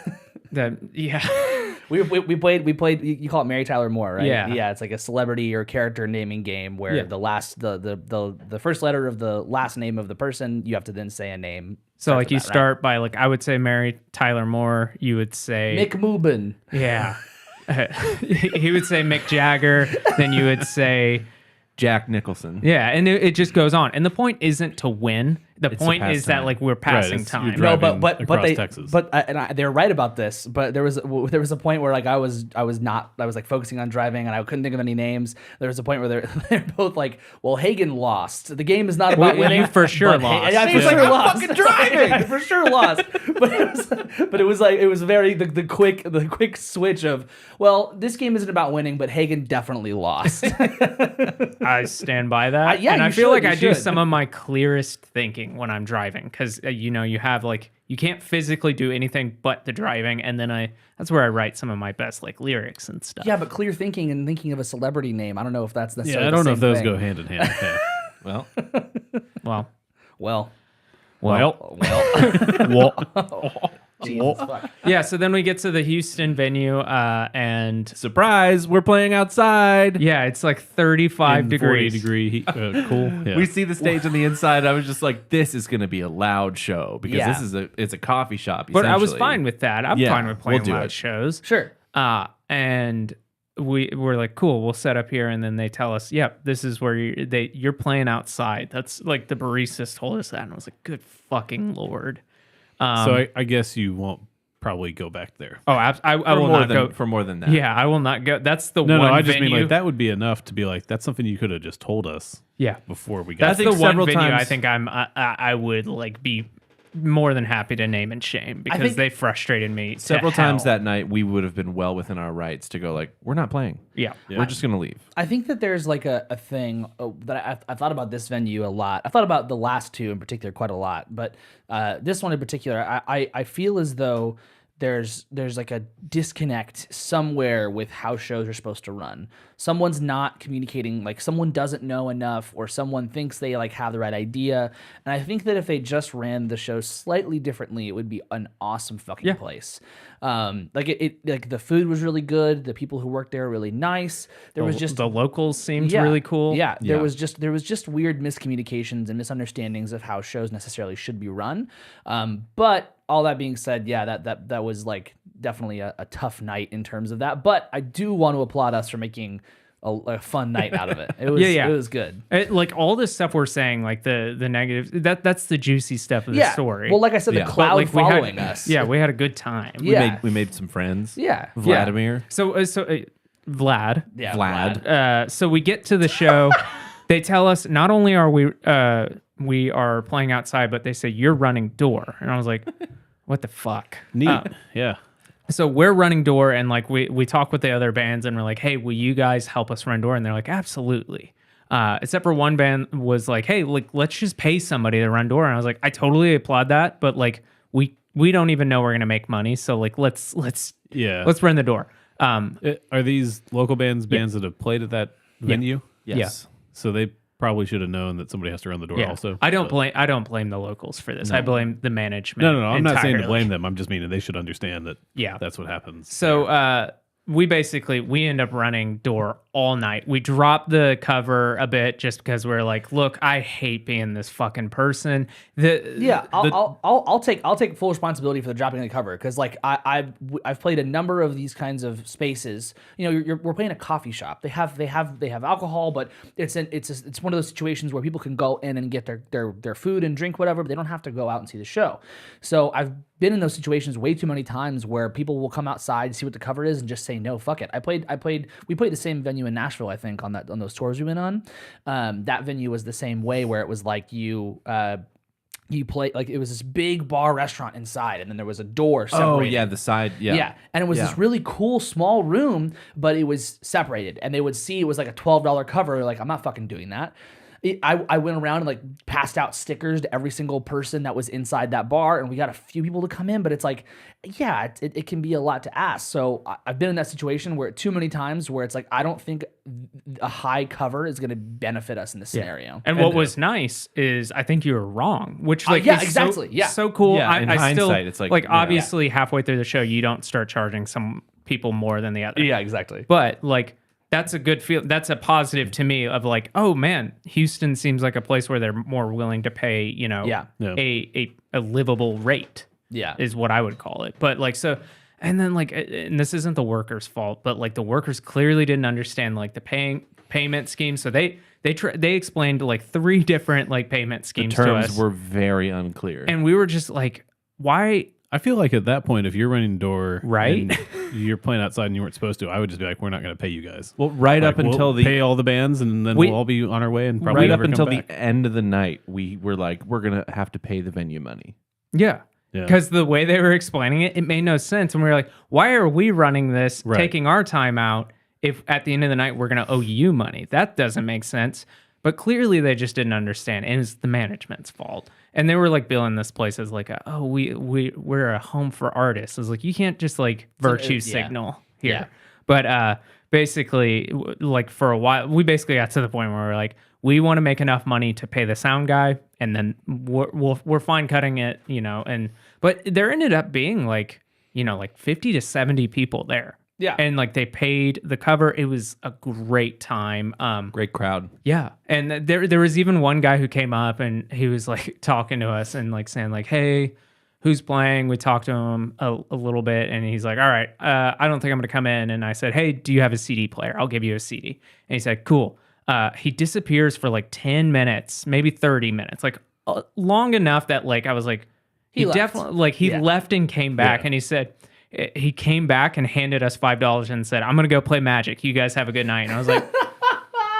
we played you call it Mary Tyler Moore, right? Yeah. Yeah, it's like a celebrity or character naming game where Yeah. the first letter of the last name of the person, you have to then say a name. So Starts like with you that, right? start by like I would say Mary Tyler Moore. You would say Mick Moobin. Yeah. he would say Mick Jagger, then you would say Jack Nicholson. yeah, and it just goes on. And the point isn't to win. The It's to point pass is that time. like we're passing it's- you're time. driving No, but across they Texas. they're right about this. But there was a point where like I was like focusing on driving and I couldn't think of any names. There was a point where they're both like, well, Hagen lost. The game is not about Well, winning. you for sure but lost. I for Yeah. sure I'm lost. fucking driving. I for sure lost. But it was like it was very the quick switch of, well, this game isn't about winning, but Hagen definitely lost. I stand by that. yeah, and I you feel should, like you I do should. some of my clearest thinking when I'm driving because you have like you can't physically do anything but the driving, and then that's where I write some of my best like lyrics and stuff. Yeah, but clear thinking and thinking of a celebrity name, I don't know if that's necessarily. Yeah, I the don't know same if those thing. go hand in hand. Yeah. Well, Well, Well, Well, Jesus fuck. yeah. So then we get to the Houston venue, and surprise, we're playing outside. yeah, it's like 35 in 40 degrees. degree heat. Cool. Yeah. We see the stage on the inside. I was just like, this is going to be a loud show because Yeah. it's a coffee shop. But I was essentially. fine with that. I'm Yeah, fine with playing we'll do loud it. shows. Sure. And we're like, cool, we'll set up here, and then they tell us, yep, this is where you're playing outside. That's like the baristas told us that, and I was like, good fucking lord. So I guess you won't probably go back there. Oh, I will more not than, go. for more than that. Yeah, I will not go. That's the No, one I just venue. mean like that would be enough to be like that's something you could have just told us Yeah, before we got that's there. the one several venue I times- think I would like be more than happy to name and shame because think- they frustrated me to Several times hell. that night, we would have been well within our rights to go like, we're not playing. Yeah. We're just going to leave. I think that there's like a thing that I thought about this venue a lot. I thought about the last two in particular quite a lot, but this one in particular, I feel as though there's like a disconnect somewhere with how shows are supposed to run. Someone's not communicating, like someone doesn't know enough, or someone thinks they like have the right idea. And I think that if they just ran the show slightly differently, it would be an awesome fucking place. Like like the food was really good. The people who worked there were really nice. There was just the locals seemed yeah, really cool. Yeah, there Yeah. was just weird miscommunications and misunderstandings of how shows necessarily should be run. But all that being said, yeah, that was like definitely a tough night in terms of that. But I do want to applaud us for making a fun night out of it. It was Yeah. it was good. Like all this stuff we're saying, like the negative, that's the juicy stuff of the Yeah. story. Well, like I said, Yeah. the But, cloud like we following had, us. yeah, we had a good time. Yeah. We made some friends. Yeah. Vladimir. So Vlad. Yeah. Vlad. So we get to the show. They tell us not only are we are playing outside, but they say you're running door, and I was like, what the fuck? Neat. Yeah. So we're running door, and like we talk with the other bands, and we're like, hey, will you guys help us run door? And they're like, absolutely. Except for one band was like, hey, like let's just pay somebody to run door, and I was like, I totally applaud that, but like we don't even know we're gonna make money, so like let's Yeah. run the door. Are these local bands that have played at that venue? Yes. So they probably should have known that somebody has to run the door Yeah, also. I don't blame the locals for this. I blame the management. No. I'm not saying to entirely. blame them. I'm just meaning they should understand that Yeah. that's what happens. So we end up running door all night. We dropped the cover a bit just because we're like, look, I hate being this fucking person. Yeah, I'll take full responsibility for the dropping of the cover because like I've played a number of these kinds of spaces. You know, we're playing a coffee shop. They have alcohol, but it's one of those situations where people can go in and get their food and drink whatever, but they don't have to go out and see the show. So I've been in those situations way too many times where people will come outside, see what the cover is, and just say no, fuck it. We played the same venue in Nashville, I think, on those tours we went on. That venue was the same way where it was like you play, like it was this big bar restaurant inside, and then there was a door separated. Oh, yeah. The side. Yeah. Yeah, and it was this really cool small room, but it was separated, and they would see it was like a $12 cover. Like, I'm not fucking doing that. I went around and like passed out stickers to every single person that was inside that bar, and we got a few people to come in, but it's like, yeah, it can be a lot to ask. So I've been in that situation where too many times where it's like, I don't think a high cover is going to benefit us in this scenario. And what was nice is I think you were wrong, which like yeah, is exactly, yeah. so cool. Yeah, in I still, hindsight, it's like, yeah. obviously halfway through the show you don't start charging some people more than the other. Yeah, exactly. But like that's a good feel. That's a positive to me of like, oh man, Houston seems like a place where they're more willing to pay, you know, Yeah. Yeah. a livable rate. Yeah. is what I would call it. But like so, And then like, and this isn't the workers' fault, but like the workers clearly didn't understand like the payment scheme. So they explained like 3 different like payment The schemes to terms us. were very unclear. And we were just like, why? I feel like at that point, if you're running the door, Right? and you're playing outside and you weren't supposed to, I would just be like, we're not going to pay you guys. well, right Like, up until we'll pay all the bands, and then We- we'll all be on our way, and probably right up never until come the back. end of the night, we were like, we're gonna have to pay the venue money. Yeah. Yeah. Because the way they were explaining it, it made no sense. And we were like, why are we running this, Right. taking our time out, if at the end of the night we're going to owe you money? That doesn't make sense. But clearly they just didn't understand. And it's the management's fault. And they were like billing this place as like, we're a home for artists. I was like, you can't just like virtue yeah. signal here. Yeah. But basically, like for a while, we basically got to the point where we're like, we want to make enough money to pay the sound guy, and then we're fine cutting it, you know. But there ended up being like, you know, like 50 to 70 people there. Yeah. And like they paid the cover. It was a great time. Great crowd. Yeah, and there was even one guy who came up and he was like talking to us and like saying like, "Hey, who's playing?" We talked to him a little bit, and he's like, "All right, I don't think I'm gonna come in." And I said, "Hey, do you have a CD player? I'll give you a CD." And he said, "Cool." He disappears for like 10 minutes, maybe 30 minutes, like long enough that like I was like, he left. definitely like he Yeah. left and came back, Yeah. and he said. He came back and handed us $5 and said, "I'm gonna go play Magic. You guys have a good night." And I was like,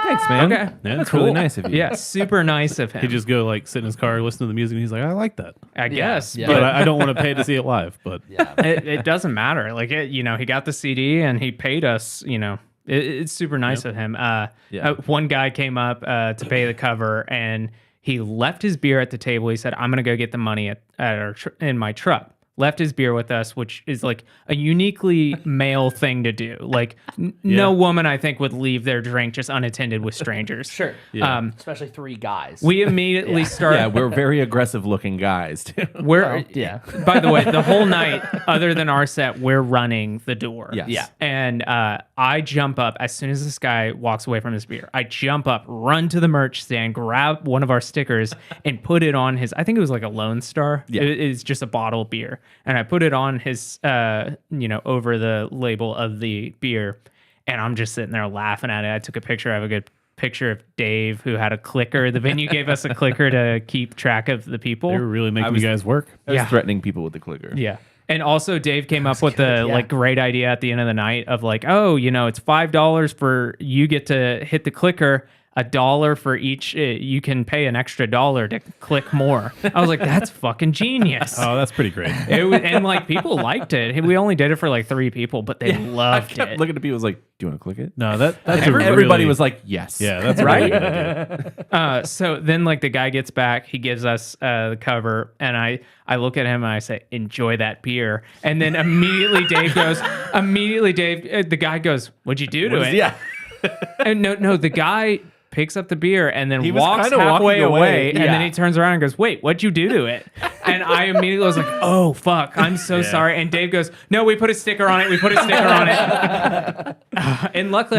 Thanks, man. Okay. Yeah, That's cool. really nice of you. "Yeah, super nice of him." He'd just go like sit in his car, listen to the music, and he's like, I like that. I guess, yeah. But I don't want to pay to see it live. But Yeah. it doesn't matter. Like, you know, he got the CD and he paid us, you know, it's super nice of him. One guy came up to pay the cover and he left his beer at the table. He said, "I'm going to go get the money at our in my truck." Left his beer with us, which is like a uniquely male thing to do. Like no woman, I think, would leave their drink just unattended with strangers. Sure. Yeah. Especially 3 guys. We immediately start. Yeah, we're very aggressive looking guys too. We're yeah. By the way, the whole night, other than our set, we're running the door. Yes. Yeah. And I jump up as soon as this guy walks away from his beer. I jump up, run to the merch stand, grab one of our stickers, and put it on his. I think it was like a Lone Star. Yeah. It's just a bottle of beer, and I put it on his, over the label of the beer, and I'm just sitting there laughing at it. I took a picture. I have a good picture of Dave who had a clicker. The venue gave us a clicker to keep track of the people. they were really making you guys work. I was Yeah. threatening people with the clicker. Yeah. And also Dave came up with the like great idea at the end of the night of like, oh, you know, it's $5 for you get to hit the clicker, $1 for each. You can pay an extra $1 to click more. I was like, that's fucking genius. Oh, that's pretty great. And like people liked it. We only did it for like 3 people, but they I loved kept it. looking at people. Was like, "Do you want to click it?" No, that's Everybody really, was like, "Yes." yeah, that's right. Really good idea. So then like the guy gets back, he gives us the cover, and I look at him and I say, "Enjoy that beer." And then immediately the guy goes, "What'd you do to it?" Yeah. And no, the guy picks up the beer and then He was walks kinda halfway walking away, away. and Yeah. then he turns around and goes, "Wait, what'd you do to it?" And I immediately was like, "Oh fuck, I'm so sorry." And Dave goes, "No, we put a sticker on it. We put a sticker on it." And luckily,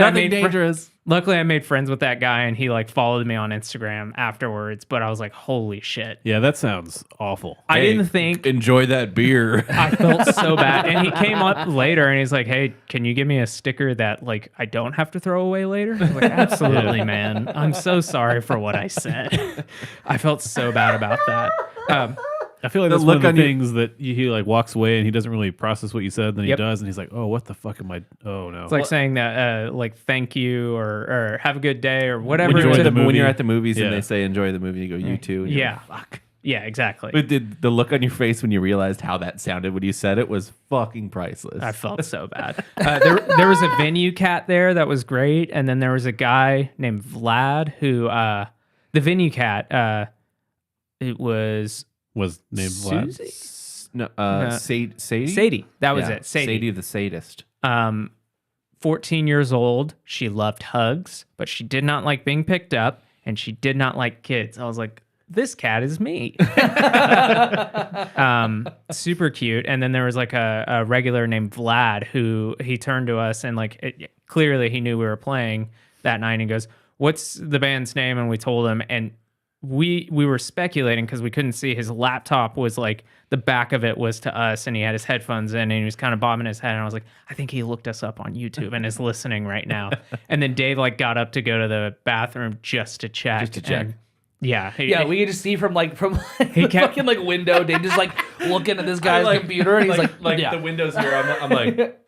Luckily, I made friends with that guy, and he like followed me on Instagram afterwards. But I was like, "Holy shit!" Yeah, that sounds awful. I Hey, didn't think. Enjoy that beer. I felt so bad. And he came up later and he's like, "Hey, can you give me a sticker that like I don't have to throw away later?" I was like, "Absolutely, man. I'm so sorry for what I said." I felt so bad about that. I feel like The that's one look of the on your- things that he like walks away and he doesn't really process what you said. Then he Yep. does, and he's like, "Oh, what the fuck am I? Oh no!" It's like saying that, like, thank you or have a good day or whatever. Enjoy to- the movie. When you're at the movies Yeah. and they say enjoy the movie, you go, "You too." And you're Yeah. like, fuck. Yeah, exactly. But did the look on your face when you realized how that sounded when you said it was fucking priceless. I felt so bad. There was a venue cat there that was great, and then there was a guy named Vlad who the venue cat. It was was named Vlad. Susie? No, Sadie. Sadie. That was Yeah, it. Sadie. the sadist. 14 years old. She loved hugs, but she did not like being picked up, and she did not like kids. I was like, this cat is me. Super cute. And then there was like a regular named Vlad who he turned to us and like clearly he knew we were playing that night and goes, "What's the band's name?" And we told him, and we were speculating because we couldn't see his laptop was like the back of it was to us, and he had his headphones in and he was kind of bobbing his head, and I was like, I think he looked us up on YouTube and is listening right now. And then Dave like got up to go to the bathroom just to check. Just to check. and- yeah. Yeah, we could just see from the kept- fucking like window, Dave just like looking at this guy's computer, and he's like yeah. the windows here. I'm like,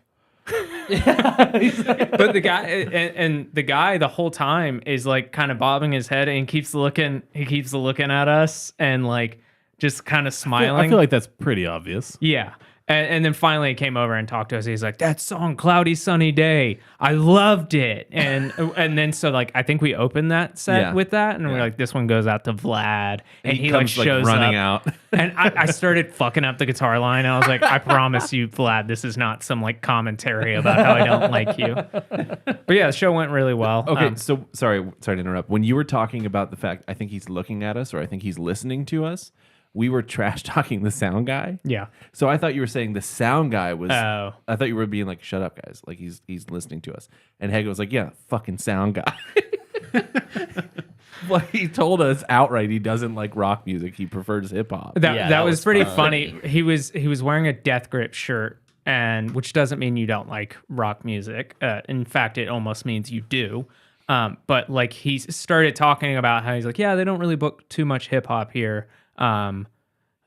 But the guy and the guy the whole time is like kind of bobbing his head and keeps looking at us and like just kind of smiling. I feel like that's pretty obvious. Yeah. And then finally he came over and talked to us. He's like, that song, Cloudy Sunny Day, I loved it. And then so like I think we opened that set Yeah. with that, and we're Yeah. like, this one goes out to Vlad. And he like comes shows running up. out. And I started fucking up the guitar line. And I was like, I promise you, Vlad, this is not some like commentary about how I don't like you. But yeah, the show went really well. Okay, so sorry to interrupt. When you were talking about the fact, I think he's looking at us, or I think he's listening to us, we were trash talking the sound guy. Yeah. So I thought you were saying the sound guy was. Oh. I thought you were being like, "Shut up, guys!" Like he's listening to us. And Hege was like, "Yeah, fucking sound guy." Well, he told us outright he doesn't like rock music. He prefers hip hop. That was pretty funny. He was wearing a Death Grip shirt, and which doesn't mean you don't like rock music. In fact, it almost means you do. But like he started talking about how he's like, yeah, they don't really book too much hip hop here.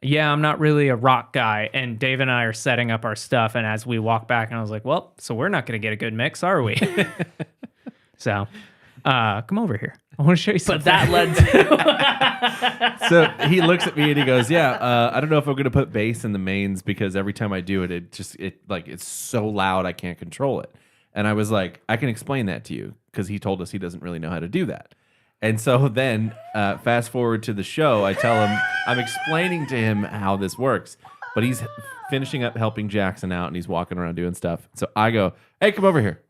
Yeah, I'm not really a rock guy. And Dave and I are setting up our stuff, and as we walk back, and I was like, well, so we're not going to get a good mix, are we? So, come over here. I want to show you something. But that led to So he looks at me and he goes, "Yeah, I don't know if I'm going to put bass in the mains because every time I do it, it's so loud I can't control it." And I was like, "I can explain that to you," because he told us he doesn't really know how to do that. And so then, fast forward to the show, I tell him I'm explaining to him how this works, but he's finishing up helping Jackson out and he's walking around doing stuff. So I go, "Hey, come over here.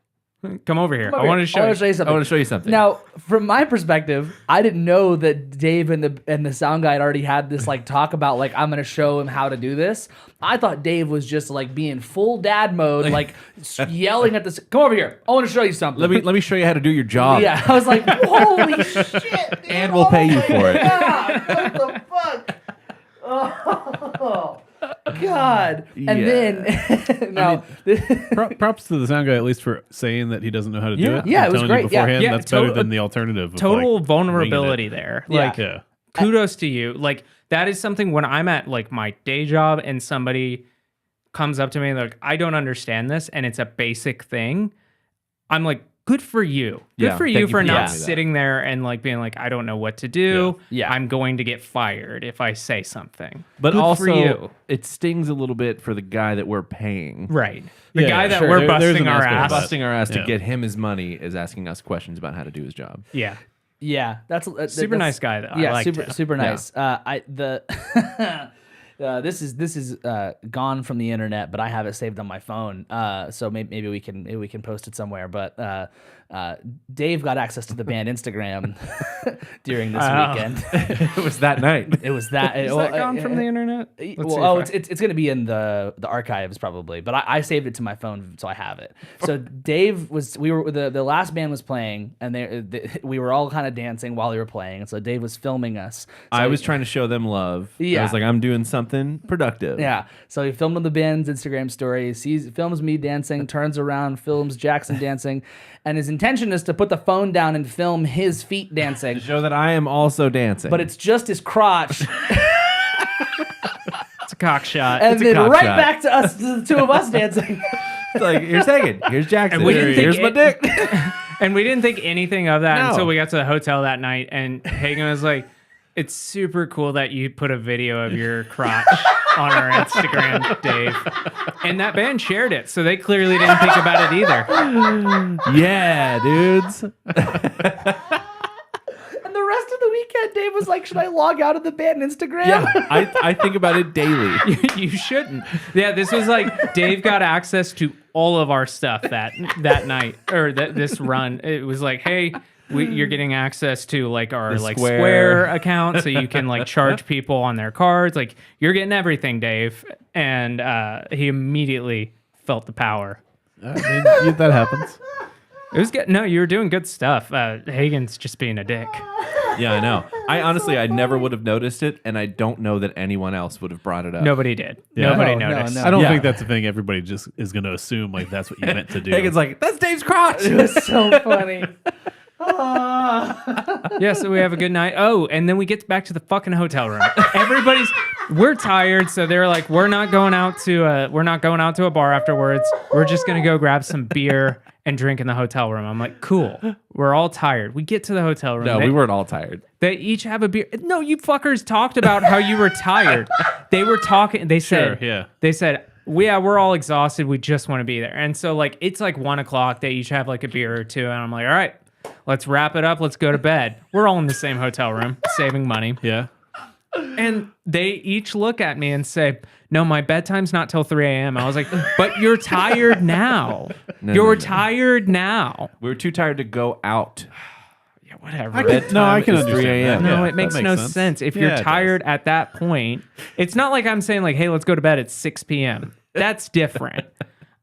Come over here. I want to show you. you something. I want to show you something." Now, from my perspective, I didn't know that Dave and the sound guy had already had this like talk about like I'm gonna show him how to do this. I thought Dave was just like being full dad mode, like yelling at this. Come over here. I want to show you something. let me show you how to do your job. Yeah, I was like, holy shit, dude. And we'll pay you for it. God, what the fuck? Oh, God. And Yeah. then, now, Props to the sound guy at least for saying that he doesn't know how to do Yeah. it. Yeah, and it was telling great. you beforehand. Yeah. That's better To- than the alternative. Of Total like, vulnerability winging it. there. Yeah. Like, Yeah. kudos to you. Like, that is something when I'm at like my day job and somebody comes up to me like, I don't understand this, and it's a basic thing. I'm like, good for you. Good Yeah, for thank you you for for not telling me that. sitting there and like being like, I don't know what to do. Yeah. I'm going to get fired if I say something. But Good also, for you. it stings a little bit for the guy that we're paying. Right. The Yeah, guy that sure. we're There's busting an our aspect of ass. that. Busting our ass to Yeah. get him his money is asking us questions about how to do his job. Yeah. yeah, that's Super nice guy though. Yeah, I liked super him. super nice. This is gone from the internet, but I have it saved on my phone. So maybe we can post it somewhere. But Dave got access to the band Instagram during this weekend. It was that night. It was that. Is that gone from the internet? Let's see Well, if I- it's going to be in the archives probably, but I saved it to my phone, so I have it. So Dave the last band was playing, and we were all kind of dancing while they were playing, and so Dave was filming us. So I was trying to show them love. I Yeah. was like, I'm doing something productive. Yeah. So he filmed on the band's Instagram story, films me dancing, turns around, films Jackson dancing, and his intention is to put the phone down and film his feet dancing. To show that I am also dancing. But it's just his crotch, It's a cock shot. and It's a then cock right shot. back to us, to the two of us dancing. It's like, here's Hagen. Here's Jackson. And we didn't Here's my think dick. And we didn't think anything of that No. until we got to the hotel that night. And Hagen was like, it's super cool that you put a video of your crotch on our Instagram, Dave. And that band shared it. So they clearly didn't think about it either. Yeah, dudes. And the rest of the weekend, Dave was like, "Should I log out of the band Instagram?" Yeah, I think about it daily. You shouldn't. Yeah, this was like Dave got access to all of our stuff that night or this run. It was like, hey, you're getting access to like our The like Square. Square account, so you can like charge people on their cards. Like you're getting everything, Dave. And he immediately felt the power. I mean, that happens. It was good. No, you were doing good stuff. Hagen's just being a dick. Yeah, I know. I never would have noticed it, and I don't know that anyone else would have brought it up. Nobody did. Yeah. Nobody No, noticed. no. I don't Yeah. think that's the thing. Everybody just is going to assume like that's what you meant to do. Hagen's like, that's Dave's crotch. It was so funny. Yeah, so we have a good night. Oh, and then we get back to the fucking hotel room. We're tired, so they're like, we're not going out to a bar afterwards. We're just gonna go grab some beer and drink in the hotel room. I'm like, cool. We're all tired. We get to the hotel room. No, we weren't all tired. They each have a beer. No, you fuckers talked about how you were tired. They were talking. They said, Sure, yeah. They said, we're all exhausted. We just want to be there. And so like it's like 1:00. They each have like a beer or two, and I'm like, all right, let's wrap it up. Let's go to bed. We're all in the same hotel room, saving money. Yeah. And they each look at me and say, no, my bedtime's not till 3 a.m. I was like, but you're tired now. You're tired now. We were too tired to go out. Yeah, whatever. I can is 3 understand a.m. that. No, Yeah, it makes that no sense. If you're Yeah, it tired at that point, it's not like I'm saying like, hey, let's go to bed at 6 p.m. That's different.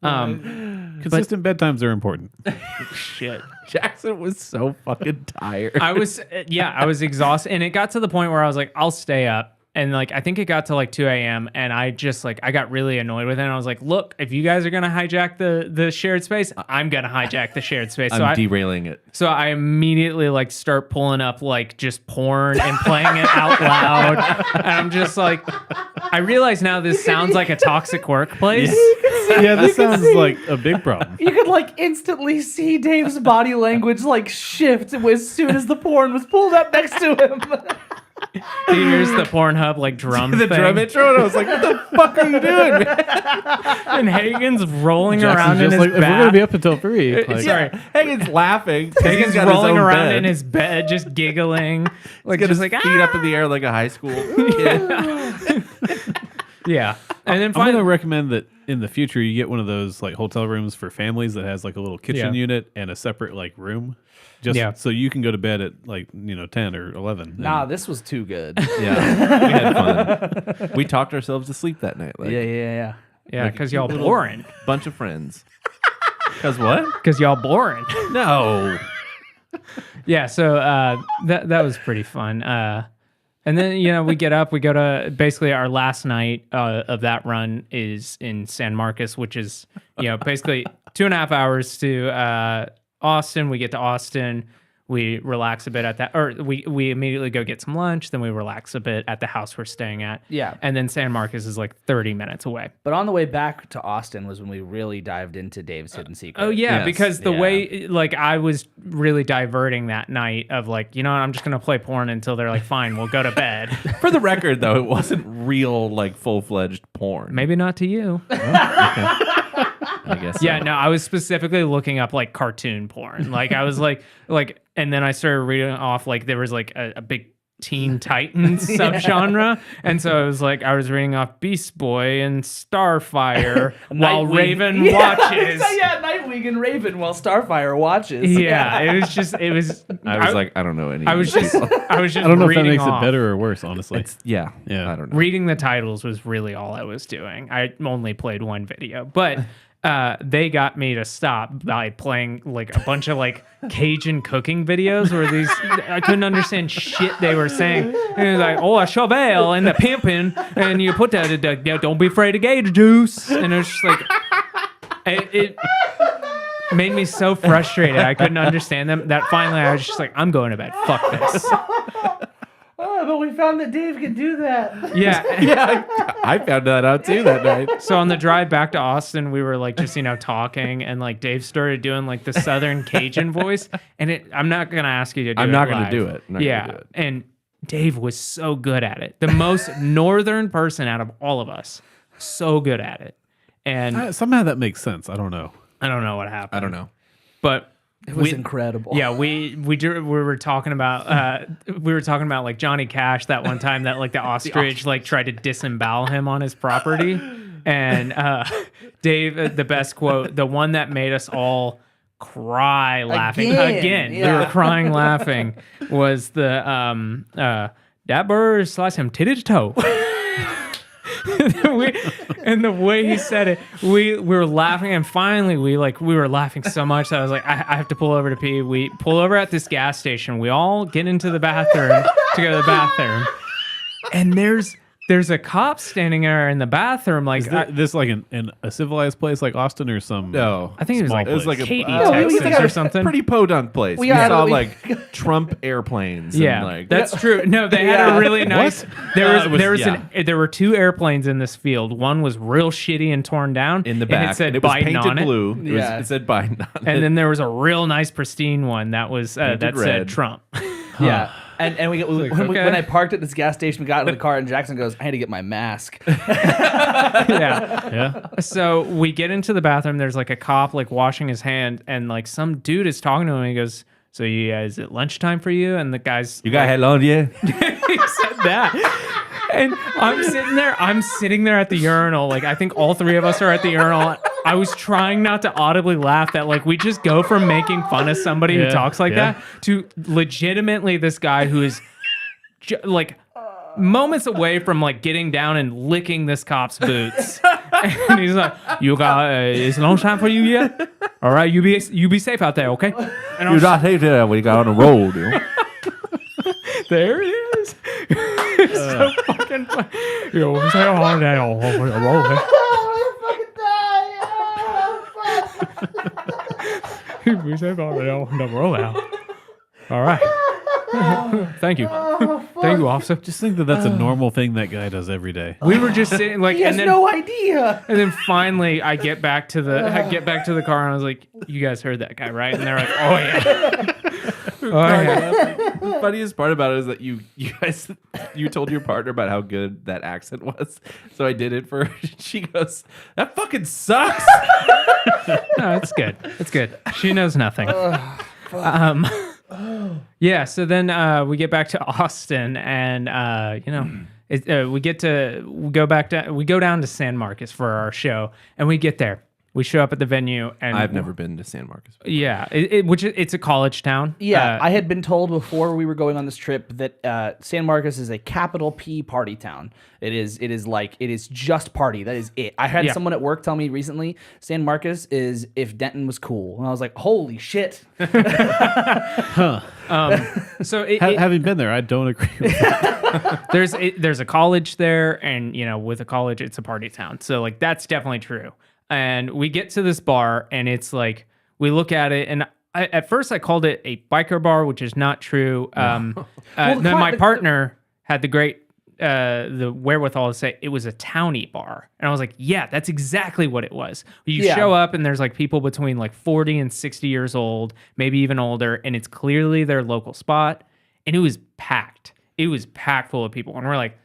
Consistent bedtimes are important. Shit. Jackson was so fucking tired. I was exhausted. And it got to the point where I was like, I'll stay up. And like, I think it got to like 2 a.m. and I just like, I got really annoyed with it. And I was like, look, if you guys are going to hijack the shared space, I'm going to hijack the shared space. I'm derailing it. So I immediately like start pulling up like just porn and playing it out loud. And I'm just like, I realize now this sounds like a toxic workplace. Yeah, this sounds like a big problem. You could like instantly see Dave's body language like shift as soon as the porn was pulled up next to him. Here's the Pornhub like drum The thing. drum intro, and I was like, what the fuck are you doing, man? And Hagen's rolling Jackson's around in just his like, if we're bath. gonna be up until 3. Like, Sorry. Hagen's laughing. 'cause Hagen's he's got his rolling own around bed. in his bed, just giggling. Like, Got just his like, feet up in the air like a high school kid. yeah. And then I'm finally, gonna recommend that in the future you get one of those like hotel rooms for families that has like a little kitchen Yeah. unit and a separate like room, just Yeah. so you can go to bed at like 10 or 11. Nah, this was too good. Yeah, we had fun. We talked ourselves to sleep that night. Like, Yeah. yeah, because y'all boring. bunch of friends. Because what? Because y'all boring. No. Yeah, so that was pretty fun. And then we get up, we go to basically our last night of that run is in San Marcos, which is basically 2.5 hours to Austin. We get to Austin, we relax a bit at that, or we immediately go get some lunch, then we relax a bit at the house we're staying at. Yeah. And then San Marcos is like 30 minutes away. But on the way back to Austin was when we really dived into Dave's hidden secret. Oh yeah, Yes. because the Yeah. way like I was really diverting that night of like, I'm just gonna play porn until they're like, fine, we'll go to bed. For the record, though, it wasn't real, like, full-fledged porn. Maybe not to you. I guess so. Yeah, no, I was specifically looking up like cartoon porn. Like I was like, and then I started reading off like there was like a big Teen Titans subgenre, and so I was reading off Beast Boy and Starfire while Nightwing. Raven Yeah. watches. Yeah, Nightwing and Raven while Starfire watches. Yeah, it was. I was like, I don't know any I of was these just, people. I was just. I don't know if that reading makes off. it better or worse, honestly. Yeah. Yeah. I don't know. Reading the titles was really all I was doing. I only played one video, but they got me to stop by playing like a bunch of like Cajun cooking videos where I couldn't understand shit they were saying. And it was like, oh, a shovel and the pimping, and you put that, don't be afraid of gator juice. And it was just like, it made me so frustrated. I couldn't understand them that finally I was just like, I'm going to bed. Fuck this. Oh, but we found that Dave could do that. Yeah. Yeah, I found that out too that night. So on the drive back to Austin, we were like just talking, and like Dave started doing like the Southern Cajun voice, and I'm not gonna ask you to do it. I'm not gonna live. do it. I'm not yeah, gonna do it. and Dave was so good at it. The most northern person out of all of us, so good at it. And Somehow that makes sense. I don't know. I don't know what happened. I don't know. but It was incredible. Yeah, we were talking about like Johnny Cash that one time that like the ostrich like tried to disembowel him on his property, and Dave, the best quote, the one that made us all cry laughing again. Yeah. We were crying laughing was the that bird slice him titty to toe. And the way he said it, we were laughing, and finally we were laughing so much that I was like, I have to pull over to pee. We pull over at this gas station. We all get into the bathroom to go to the bathroom, and there's a cop standing there in the bathroom. Like, Is this like in a civilized place like Austin or some? No. I think it was small like, place? Katy, No, Texas, we got or a something. Pretty podunk place. We got- saw we- like Trump airplanes. Yeah, and like, that's true. No, they had a really nice. There were two airplanes in this field. One was real shitty and torn down in the and back. it said and it was Biden painted on it. blue. Yeah. It said Biden on it. And then there was a real nice pristine one that was that Painted said red. Trump. Yeah. And okay. when I parked at this gas station, we got in the car, and Jackson goes, "I had to get my mask." Yeah. Yeah. So we get into the bathroom. There's like a cop like washing his hand, and like some dude is talking to him. He goes, "So you guys, is it lunchtime for you?" And the guy's You got hell on you? he said that. And I'm sitting there at the urinal. Like, I think all three of us are at the urinal. I was trying not to audibly laugh that like we just go from making fun of somebody who Yeah, talks like yeah. that to legitimately this guy who is like moments away from like getting down and licking this cop's boots. And he's like, "You got it's lunchtime for you yet? All right, you be safe out there, okay?" And I'm not hate that when you got on the road, dude. there it is. It's so fucking funny. You say all day on the road. We say all day on the road now. All right. Thank you. Thank you, officer. Just think that that's a normal thing that guy does every day. We were just sitting like, He has and then no idea. and then finally I get back to the car and I was like, "You guys heard that guy, right?" And they're like, "Oh yeah." Oh yeah. The funniest part about it is that you guys told your partner about how good that accent was. So I did it for her. She goes, "That fucking sucks." No, it's good. It's good. She knows nothing. Yeah. So then we get back to Austin, and we go down to San Marcos for our show, and we get there. We show up at the venue, and I've never been to San Marcos. Yeah, it's a college town. Yeah, I had been told before we were going on this trip that San Marcos is a capital P party town. It is just party. That is it. I had Yeah. someone at work tell me recently, San Marcos is if Denton was cool, and I was like, holy shit. So Having been there, I don't agree with that. there's a college there, and with a college, it's a party town. So like that's definitely true. And we get to this bar, and it's like we look at it, and at first I called it a biker bar, which is not true. Then my partner had the wherewithal to say it was a townie bar, and I was like, yeah, that's exactly what it was. You Yeah. show up, and there's like people between like 40 and 60 years old, maybe even older, and it's clearly their local spot, and it was packed. It was packed full of people, and we're like,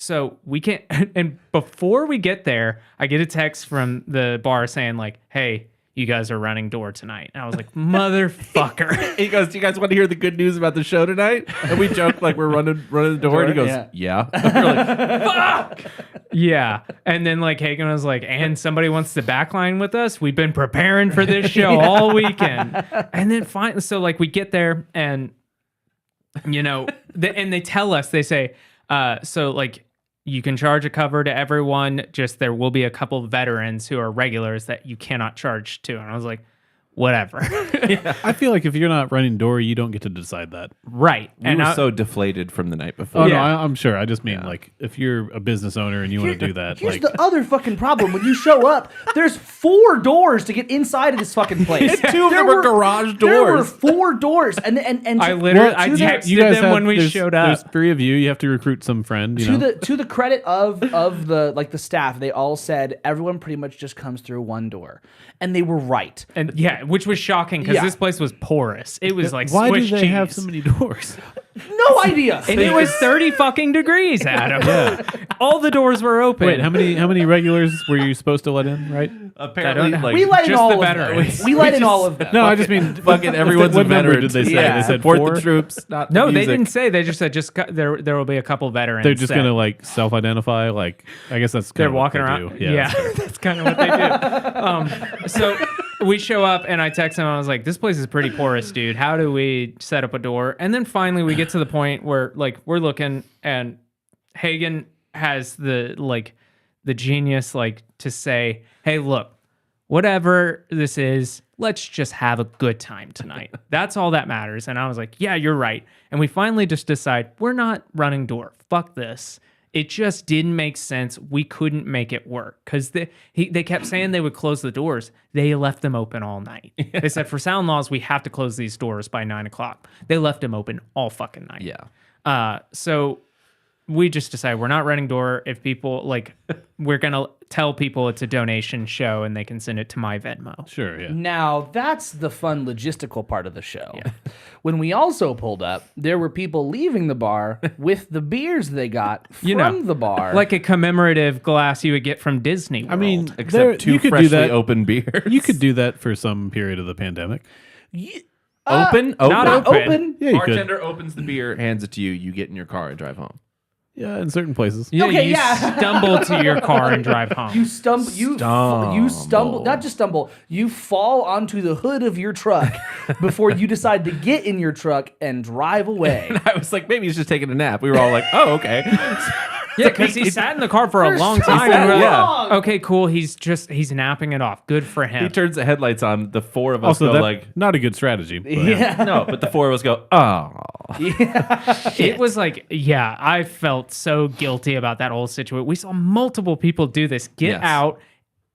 so we can't. And before we get there, I get a text from the bar saying like, "Hey, you guys are running door tonight." And I was like, "Motherfucker!" He goes, "Do you guys want to hear the good news about the show tonight?" And we joke like we're running the door, and he goes, Yeah. "Yeah." We're like, Yeah. And then like Hagen was like, "And somebody wants to backline with us. We've been preparing for this show all weekend." And then finally, so like we get there, and and they tell us, they say, so like, you can charge a cover to everyone, just there will be a couple of veterans who are regulars that you cannot charge to. And I was like, whatever. I feel like if you're not running door, you don't get to decide that. Right. we were so deflated from the night before. Oh Yeah. no, I'm sure. I just mean like if you're a business owner and you want to do that, Here's like the other fucking problem. When you show up, there's 4 doors to get inside of this fucking place. And 2 of them are garage There were doors. 4 doors, and I literally, I to the- texted you guys them have, when we there's- showed There's up. 3 of you. You have to recruit some friend. to know? the credit of the staff, they all said everyone pretty much just comes through one door, and they were right. And yeah, which was shocking because Yeah. this place was porous. It was like Why do Swiss they cheese. have so many doors? No idea. And it was 30 fucking degrees, Adam. All the doors were open. Wait, how many regulars were you supposed to let in? Right? Apparently, know. like we let in just all the of veterans. them. We let in all of them. No, I just mean fucking everyone's what a number veteran. did they say? Yeah. They said Support 4? the troops, not No, the they music. didn't say. They just said there will be a couple veterans. They're just that- gonna like self-identify. Like I guess that's kind they're of what walking they around. do. Yeah, that's kind of what they do. So we show up, and I text him. I was like, "This place is pretty porous, dude. How do we set up a door?" And then finally, we get to the point where like we're looking, and Hagen has the genius like to say, hey, look, whatever this is, let's just have a good time tonight. That's all that matters. And I was like, yeah, you're right. And we finally just decide we're not running door. Fuck this. It just didn't make sense. We couldn't make it work because they kept saying they would close the doors. They left them open all night. They said for sound laws, we have to close these doors by 9:00. They left them open all fucking night. Yeah. So we just decided we're not running door. If people like, we're going to tell people it's a donation show and they can send it to my Venmo. Sure, yeah. Now, that's the fun logistical part of the show. When we also pulled up, there were people leaving the bar with the beers they got from the bar. Like a commemorative glass you would get from Disney World. I mean, Except two you could freshly do that. open beers. You could do that for some period of the pandemic. open. not open. open. Yeah, you could. Bartender opens the beer, hands it to you. You get in your car and drive home. Yeah, in certain places. You Okay, yeah. stumble to your car and drive home. You stumble. You stumble. Not just stumble. You fall onto the hood of your truck before you decide to get in your truck and drive away. I was like, maybe he's just taking a nap. We were all like, oh, okay. Yeah, because he sat in the car for a long so time. And we're like, long. okay, cool. He's napping it off. Good for him. He turns the headlights on. The four of us Also, go that, like, not a good strategy. But no, but the four of us go, oh. It was like, yeah, I felt so guilty about that whole situation. We saw multiple people do this. Get Yes. out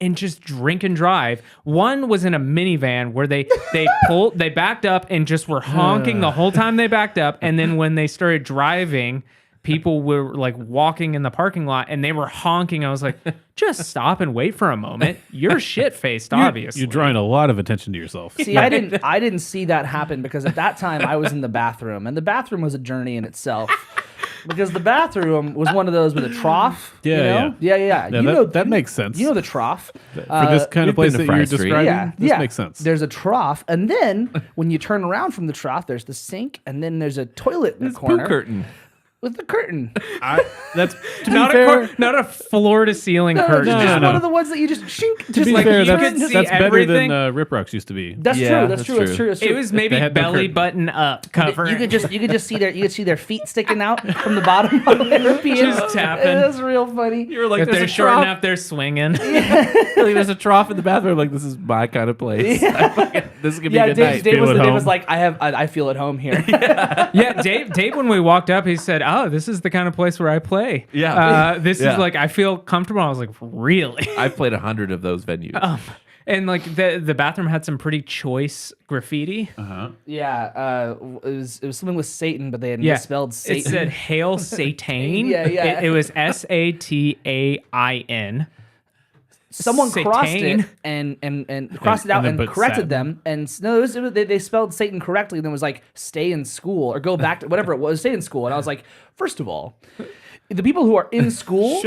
and just drink and drive. One was in a minivan where they backed up and just were honking the whole time they backed up. And then when they started driving, people were like walking in the parking lot and they were honking. I was like, just stop and wait for a moment. You're shit-faced, obviously. You're drawing a lot of attention to yourself. See, I didn't see that happen because at that time I was in the bathroom, and the bathroom was a journey in itself. Because the bathroom was one of those with a trough. Yeah, you know? yeah. yeah. Yeah, that makes sense. You know the trough. For this kind of we've been place to that Fry you're Street. describing, this makes sense. There's a trough, and then when you turn around from the trough, there's the sink, and then there's a toilet in the corner Poo curtain. with the curtain. That's to not, be fair. not a floor-to-ceiling curtain. It's just no. one of the ones that you just shink. To Just be like fair, you that's, could see that's better everything. than Rip Rocks used to be. That's Yeah, true. That's that's true. That's true. true. That's true. It was maybe They had no belly curtain. button up cover. You could just see their feet sticking out from the bottom while they were peeing. Just tapping. It was real funny. You were like, if there's they're a short trough. enough, they're swinging. There's a trough in the bathroom. Like, this is my kind of place. This is gonna be a good night. Dave Feel at was home. like, I feel at home here. Yeah, Dave, when we walked up, he said, "Oh, this is the kind of place where I play. Yeah. This Yeah. is like I feel comfortable." I was like, "Really?" I've played 100 of those venues. And like the bathroom had some pretty choice graffiti. Yeah, it was something with Satan, but they had Yeah, misspelled Satan. It said "Hail Satan." Yeah, yeah. It was SATAIN. Someone crossed Satan. it and crossed it out and then and put corrected Satan. them. And no, they spelled Satan correctly. And then was like, stay in school or go back to whatever it was, stay in school. And I was like, first of all, the people who are in school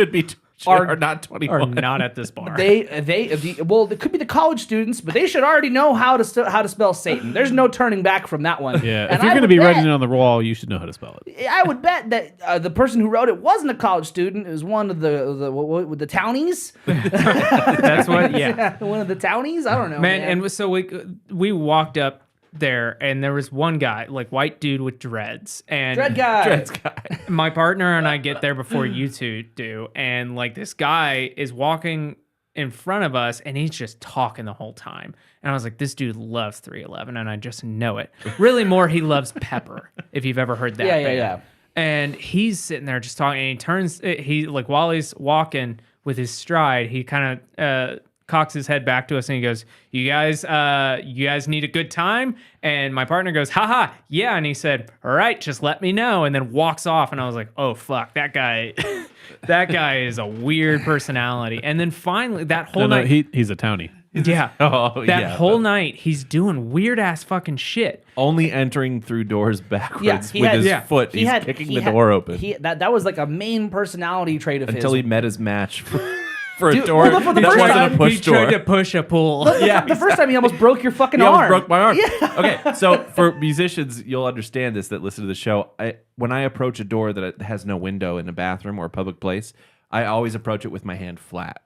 are not 21. Or not at this bar. well, it could be the college students, but they should already know how to spell Satan. There's no turning back from that one. Yeah, And if you're I going to would be bet- writing it on the wall, you should know how to spell it. I would bet that the person who wrote it wasn't a college student. It was one of the townies. That's what. Yeah. One of the townies. I don't know, Man, and so we walked up there, and there was one guy, like white dude with dreads, and Dread guy. my partner and I get there before you two do, and like this guy is walking in front of us, and he's just talking the whole time. And I was like, this dude loves 311, and I just know it. Really, more he loves Pepper. If you've ever heard that. Yeah, yeah, band. yeah. And he's sitting there just talking, and he turns, he like while he's walking with his stride, he kind of cocks his head back to us and he goes, you guys need a good time? And my partner goes, haha, yeah. And he said, all right, just let me know. And then walks off. And I was like, oh fuck, that guy is a weird personality. And then finally that whole No, night, he's a townie. yeah, Oh, that yeah, whole but- night he's doing weird ass fucking shit. Only entering through doors backwards Yeah, with he had- his yeah. foot. He He's had- kicking he the had- door open That was like a main personality trait of until his. he met his match for a Dude, door well, for the that first wasn't time, a push he door. tried to push a pull. The first time he almost broke your fucking He arm. almost broke my arm. Okay, so for musicians, you'll understand this that listen to the show. When I approach a door that has no window in a bathroom or a public place, I always approach it with my hand flat,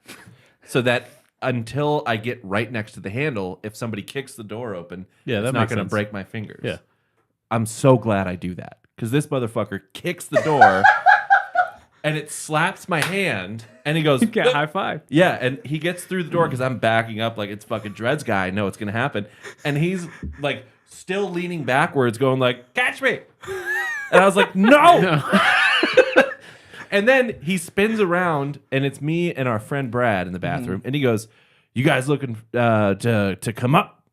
so that until I get right next to the handle, if somebody kicks the door open, Yeah, it's that not makes going to sense. break my fingers. Yeah. I'm so glad I do that because this motherfucker kicks the door. and it slaps my hand, and he goes, Yeah, high five. yeah, and he gets through the door because I'm backing up like it's fucking Dreads guy. I know it's gonna happen, and he's like still leaning backwards, going like, "Catch me!" And I was like, "No!" And then he spins around, and it's me and our friend Brad in the bathroom, and he goes, "You guys looking to come up?"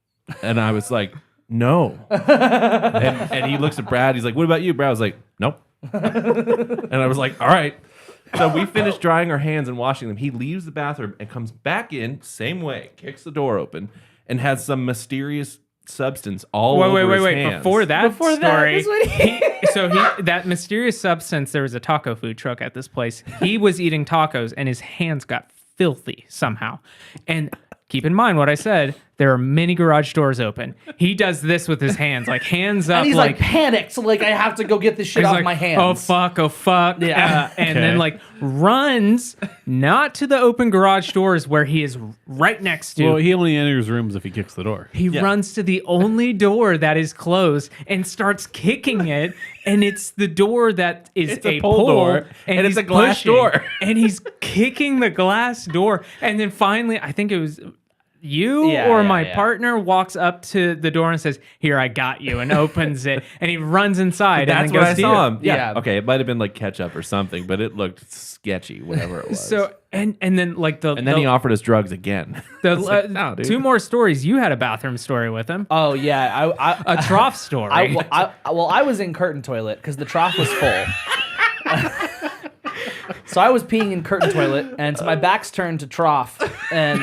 And I was like, "No." and he looks at Brad. He's like, "What about you?" Brad was like, "Nope." And I was like, "All right." So we finished drying our hands and washing them. He leaves the bathroom and comes back in, same way, kicks the door open, and has some mysterious substance all over his hands. Before that story, that's what that mysterious substance, there was a taco food truck at this place. He was eating tacos and his hands got filthy somehow. And keep in mind what I said, there are many garage doors open. He does this with his hands, like hands up. And he's like panicked, so like I have to go get this shit he's off like, my hands. Oh fuck. Yeah. And then like runs not to the open garage doors where he is right next to. Well, he only enters rooms if he kicks the door. He runs to the only door that is closed and starts kicking it. And it's the door that is It's a pull door, and it's he's a glass pushing, door. And he's kicking the glass door. And then finally, I think it was you Yeah, or yeah, my yeah. partner walks up to the door and says, "Here, I got you," and opens it. And he runs inside. That's and what then I goes, saw "Here." him. Yeah. Yeah. Okay, it might have been like ketchup or something, but it looked sketchy, whatever it was. So and then like and then he offered us drugs again. the like, no, dude. two more stories. You had a bathroom story with him, Oh yeah, a trough story. I was in curtain toilet because the trough was full. So I was peeing in curtain toilet, and so my back's turned to trough, and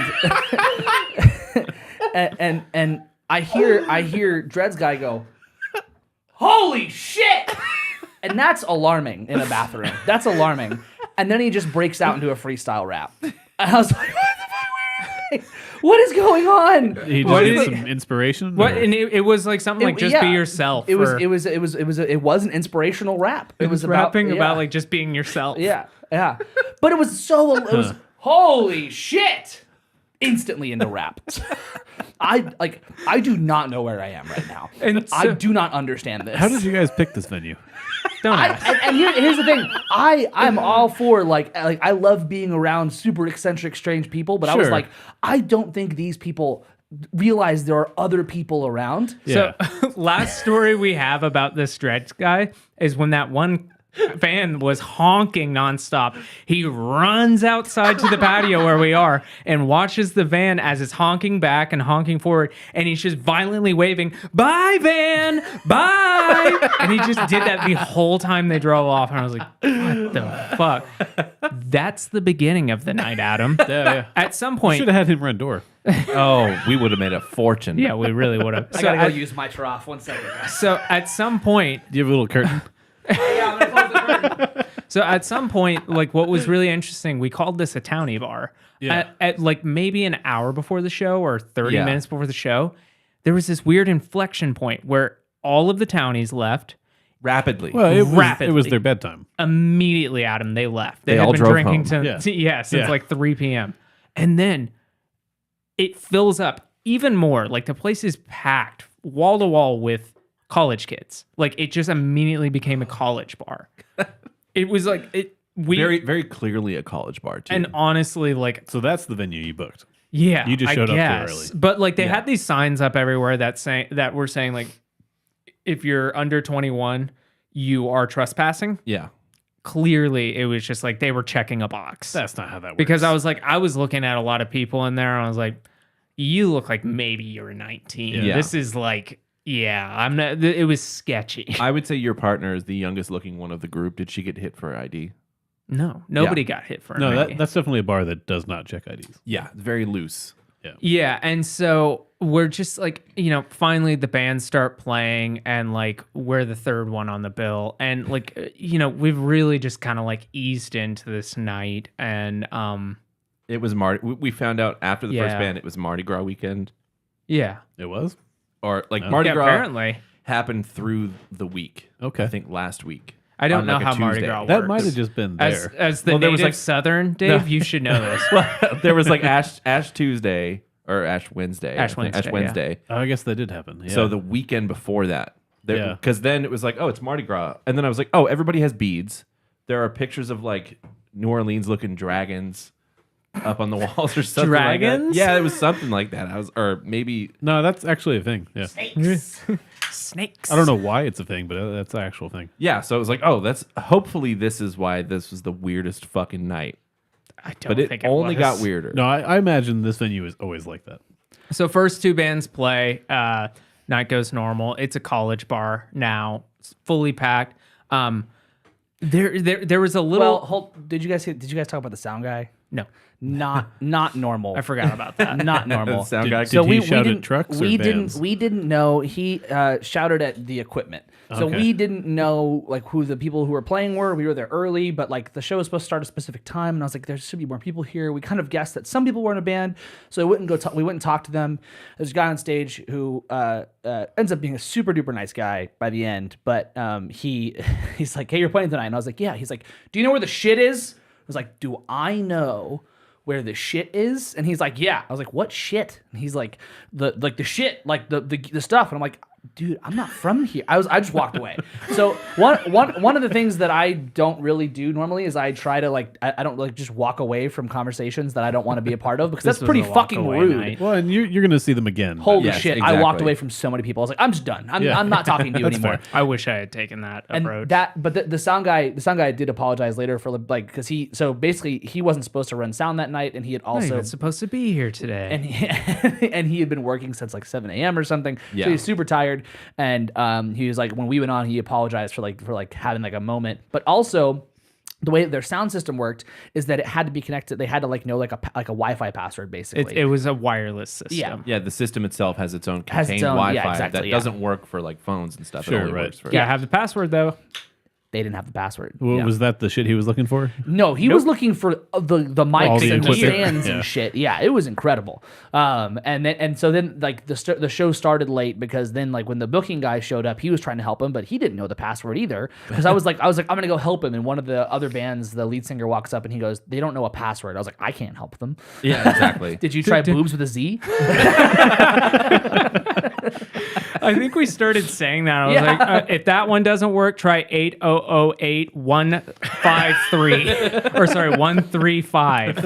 and I hear Dreads guy go, "Holy shit!" And that's alarming in a bathroom. That's alarming. And then he just breaks out into a freestyle rap. And I was like, "What the fuck? What is going on?" He just What needs is some inspiration. What? or- And it was like something like just be yourself. It was or- it was an inspirational rap. It was rapping about, about like just being yourself. yeah. But it was holy shit. Instantly into rap. I do not know where I am right now. And I so- do not understand this. How did you guys pick this venue? Don't ask. And here's the thing. I'm all for like I love being around super eccentric, strange people, but I was Sure. like, I don't think these people realize there are other people around. Yeah. So last story we have about this Dreads guy is when that one van was honking nonstop. He runs outside to the patio where we are and watches the van as it's honking back and honking forward, and he's just violently waving, "Bye, van, bye!" And he just did that the whole time they drove off, and I was like, "What the fuck?" That's the beginning of the night, Adam. Yeah. At some point, Should have had him run door. Oh, we would have made a fortune. yeah, we really would have. I gotta go use my trough. 1 second. So at some point, Do you have a little curtain? Yeah, I'm gonna close the curtain. So at some point, like what was really interesting, we called this a townie bar. Yeah. At like maybe an hour before the show or 30 Yeah. minutes before the show, there was this weird inflection point where all of the townies left. Rapidly. Well, it was Rapidly. their bedtime. Immediately, Adam, they left. They had all been drove drinking home. since Yeah. like 3 p.m. And then it fills up even more. Like the place is packed wall to wall with college kids. Like it just immediately became a college bar. It was like very, very clearly a college bar, too. and honestly, like So that's the venue you booked. yeah, You just I showed up too guess. early. But like they Yeah. had these signs up everywhere that were saying like if you're under 21, you are trespassing. yeah. Clearly, it was just like they were checking a box. That's not how that works. Because I was looking at a lot of people in there and I was like, you look like maybe you're 19. Yeah. This is like, yeah, I'm not, it was sketchy. I would say your partner is the youngest looking one of the group. Did she get hit for ID? No, nobody got hit for no, me. that's definitely a bar that does not check IDs. Yeah. Very loose. Yeah, and so we're just like, finally the bands start playing and like we're the third one on the bill. And like, we've really just kind of like eased into this night. And It was Mardi. We found out after the first Yeah. band, it was Mardi Gras weekend. yeah. It was? Or like Oh. Mardi Yeah, Gras apparently. happened through the week. Okay. I think last week. I don't on, know like, a how Mardi Tuesday. Gras That works. might have just been there. As the Well, there was, native like- Southern, Dave, you should know this. There was like Ash Tuesday or Ash Wednesday. Ash I think. Wednesday, Ash Wednesday. Oh, I guess that did happen. Yeah. So the weekend before that. Yeah. Because then it was like, oh, it's Mardi Gras. And then I was like, oh, everybody has beads. there are pictures of like New Orleans looking dragons up on the walls or something. Like Dragons? that. Yeah, it was something like that. Or maybe No, that's actually a thing. Yeah. Snakes. I don't know why it's a thing, but that's the actual thing. yeah. So it was like, oh, that's hopefully this is why this was the weirdest fucking night. I don't But it think only was. got weirder. No, I imagine this venue is always like that. So first two bands play. Night goes normal. It's a college bar now. It's fully packed. There was a little. Well, did you guys talk about the sound guy? No, Not normal. I forgot about that. Not normal. Sound guy. Did he shout at trucks or we bands? didn't know. He shouted at the equipment. So Okay. we didn't know like who the people who were playing were. We were there early, but like the show was supposed to start at a specific time, and I was like, there should be more people here. We kind of guessed that some people were in a band, so we went and talked to them. There's a guy on stage who ends up being a super duper nice guy by the end, but he's like, hey, you're playing tonight, and I was like, yeah. He's like, do you know where the shit is? I was like, do I know where the shit is? And he's like, yeah. I was like, what shit? And he's like, the shit, like the stuff. And I'm like, dude, I'm not from here. I just walked away. So one of the things that I don't really do normally is I try to like I don't like just walk away from conversations that I don't want to be a part of because that's was pretty a walk fucking away rude. night. Well, and you're going to see them again. Holy Yes, shit! I walked exactly. away from so many people. I was like, I'm just done. Yeah. I'm not talking to you That's anymore. fair. I wish I had taken that And approach. but the sound guy did apologize later for like because he wasn't supposed to run sound that night, and he had I'm not also even supposed to be here today. and he had been working since like 7 a.m. or something. Yeah. So he was super tired, and he was like, when we went on, he apologized for having like a moment, but also the way that their sound system worked is that it had to be connected. They had to like know like a Wi-Fi password basically. it was a wireless system. Yeah. Yeah, the system itself has its own Has its contained own- yeah, Wi-Fi exactly, that yeah. doesn't work for like phones and stuff. Sure, it only right. works for Yeah, I have the password though. They didn't have the password. Well, Yeah. was that the shit he was looking for? No, he was looking for the mics All the and the equipment. stands Yeah. and shit. Yeah, it was incredible. And so then like the show started late because then like when the booking guy showed up, he was trying to help him, but he didn't know the password either. Because I was like, I'm gonna go help him. And one of the other bands, the lead singer walks up and he goes, they don't know a password. I was like, I can't help them. Yeah, exactly. Did you try boobs with a Z? I think we started saying that. I was Yeah. like, if that one doesn't work, try 8008153 or sorry, 135.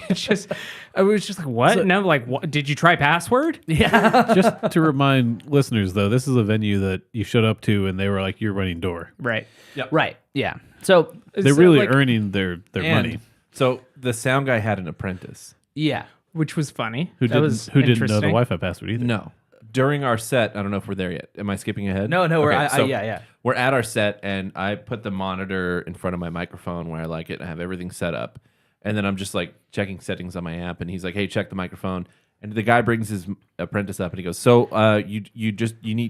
It's just, I was just like, what? No, like, what? Did you try password? Yeah. Just to remind listeners, though, this is a venue that you showed up to and they were like, you're running door. Right. Right. Yeah. So They're So, really like, earning their And money. so the sound guy had an apprentice. yeah. which was funny. Who That didn't was know the interesting. Wi-Fi password either? No. During our set, I don't know if we're there yet. Am I skipping ahead? No, we're Okay, yeah. We're at our set, and I put the monitor in front of my microphone where I like it, and I have everything set up. And then I'm just like checking settings on my app, and he's like, "Hey, check the microphone." And the guy brings his apprentice up, and he goes, "So, you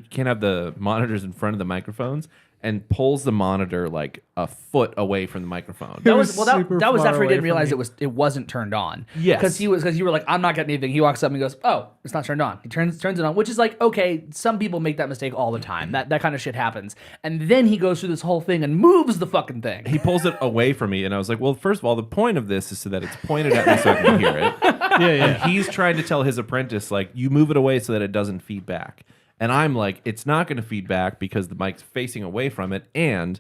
can't have the monitors in front of the microphones." And pulls the monitor like a foot away from the microphone. That was was super that was far after he away didn't from realize me. it wasn't turned on. Yes. because you were like, I'm not getting anything. He walks up and he goes, oh, it's not turned on. He turns it on, which is like, okay, some people make that mistake all the time. That kind of shit happens. And then he goes through this whole thing and moves the fucking thing. He pulls it away from me, and I was like, "Well, first of all, the point of this is so that it's pointed at me so I can hear it." Yeah. And he's trying to tell his apprentice, like, you move it away so that it doesn't feed back. And I'm like, it's not going to feed back because the mic's facing away from it. And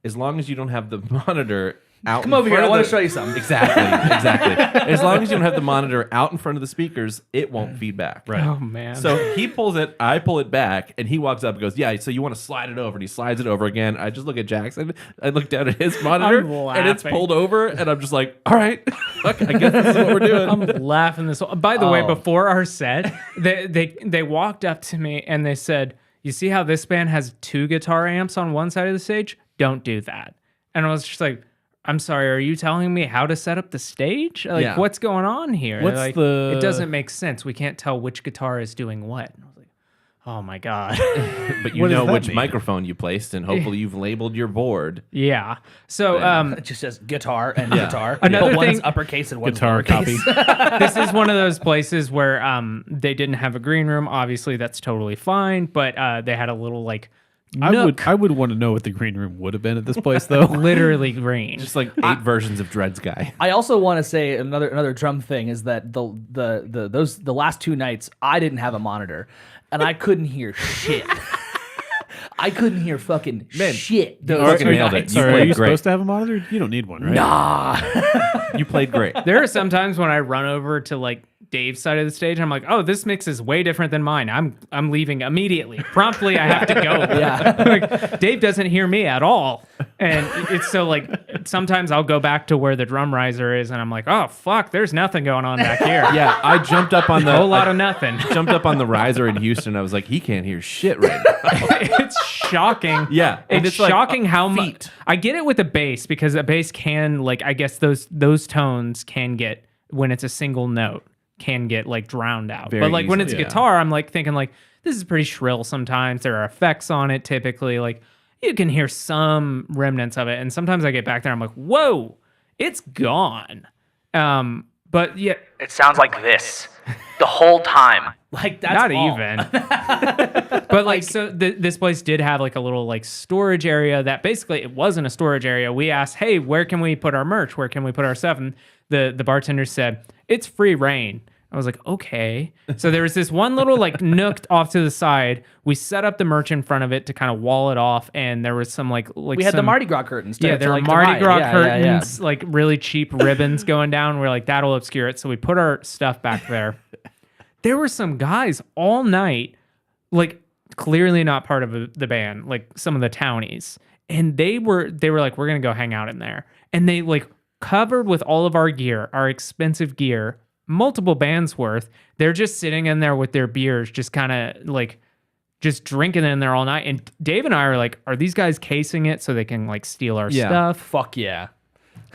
as long as you don't have the monitor out Come in over here. front I of want the- to show you something. Exactly. As long as you don't have the monitor out in front of the speakers, it won't feed back. Right. Oh man. So he pulls it, I pull it back, and he walks up and goes, "Yeah, so you want to slide it over?" And he slides it over again. I just look at Jackson, I look down at his monitor, and it's laughing. pulled over, and I'm just like, "All right, fuck, I guess this is what we're doing." I'm laughing this whole. By the way, Oh. before our set, they walked up to me and they said, "You see how this band has 2 guitar amps on one side of the stage? Don't do that." And I was just like, "I'm sorry, are you telling me how to set up the stage? Like, Yeah. what's going on here? What's like, the- It doesn't make sense. We can't tell which guitar is doing what." And I was like, "Oh my god." But you What does know that which mean? microphone you placed, and hopefully you've labeled your board. Yeah. So It just says guitar and guitar. Another but one's thing- uppercase and one's Guitar copy. lowercase. this is one of those places where they didn't have a green room. Obviously, that's totally fine. But they had a little like nook, I would want to know what the green room would have been at this place, though. literally green. Just like 8 versions of Dreads Guy. I also want to say another drum thing is that the last 2 nights I didn't have a monitor and I couldn't hear shit. I couldn't hear fucking shit. You Are, fucking are, nailed it. You sorry, are played you great. supposed to have a monitor? You don't need one, right? Nah. You played great. There are some times when I run over to like Dave's side of the stage, and I'm like, oh, this mix is way different than mine. I'm leaving immediately. Promptly, I have to go. Yeah. Like, Dave doesn't hear me at all. And it's so like sometimes I'll go back to where the drum riser is, and I'm like, oh fuck, there's nothing going on back here. Yeah, I jumped up on the A whole lot of nothing. jumped up on the riser in Houston. I was like, he can't hear shit right now. It's shocking. Yeah, and It's like shocking how much feet. I get it with the bass, because a bass can, like, I guess those tones can get, when it's a single note, can get like drowned out. Very But like when it's easily, a guitar, I'm like thinking like, this is pretty shrill sometimes. There are effects on it typically. Like you can hear some remnants of it. And sometimes I get back there, I'm like, whoa, it's gone. But yeah, It sounds like this the whole time. Like that's not all. even. But like, so this place did have like a little like storage area that basically it wasn't a storage area. We asked, hey, where can we put our merch? Where can we put our stuff? And the bartender said, it's free reign. I was like, okay. So there was this one little like nook off to the side. We set up the merch in front of it to kind of wall it off, and there was some like We had the some- Mardi Gras curtains. yeah, to there were like Mardi divide. Gras Yeah, curtains, like really cheap ribbons going down. We're like, that'll obscure it. So we put our stuff back there. There were some guys all night, like clearly not part of the band, like some of the townies. And they were like, we're going to go hang out in there. And they like covered with all of our gear, our expensive gear, multiple bands worth. They're just sitting in there with their beers, just kind of like just drinking in there all night. And Dave and I are like, are these guys casing it so they can like steal our Yeah. stuff? Fuck yeah.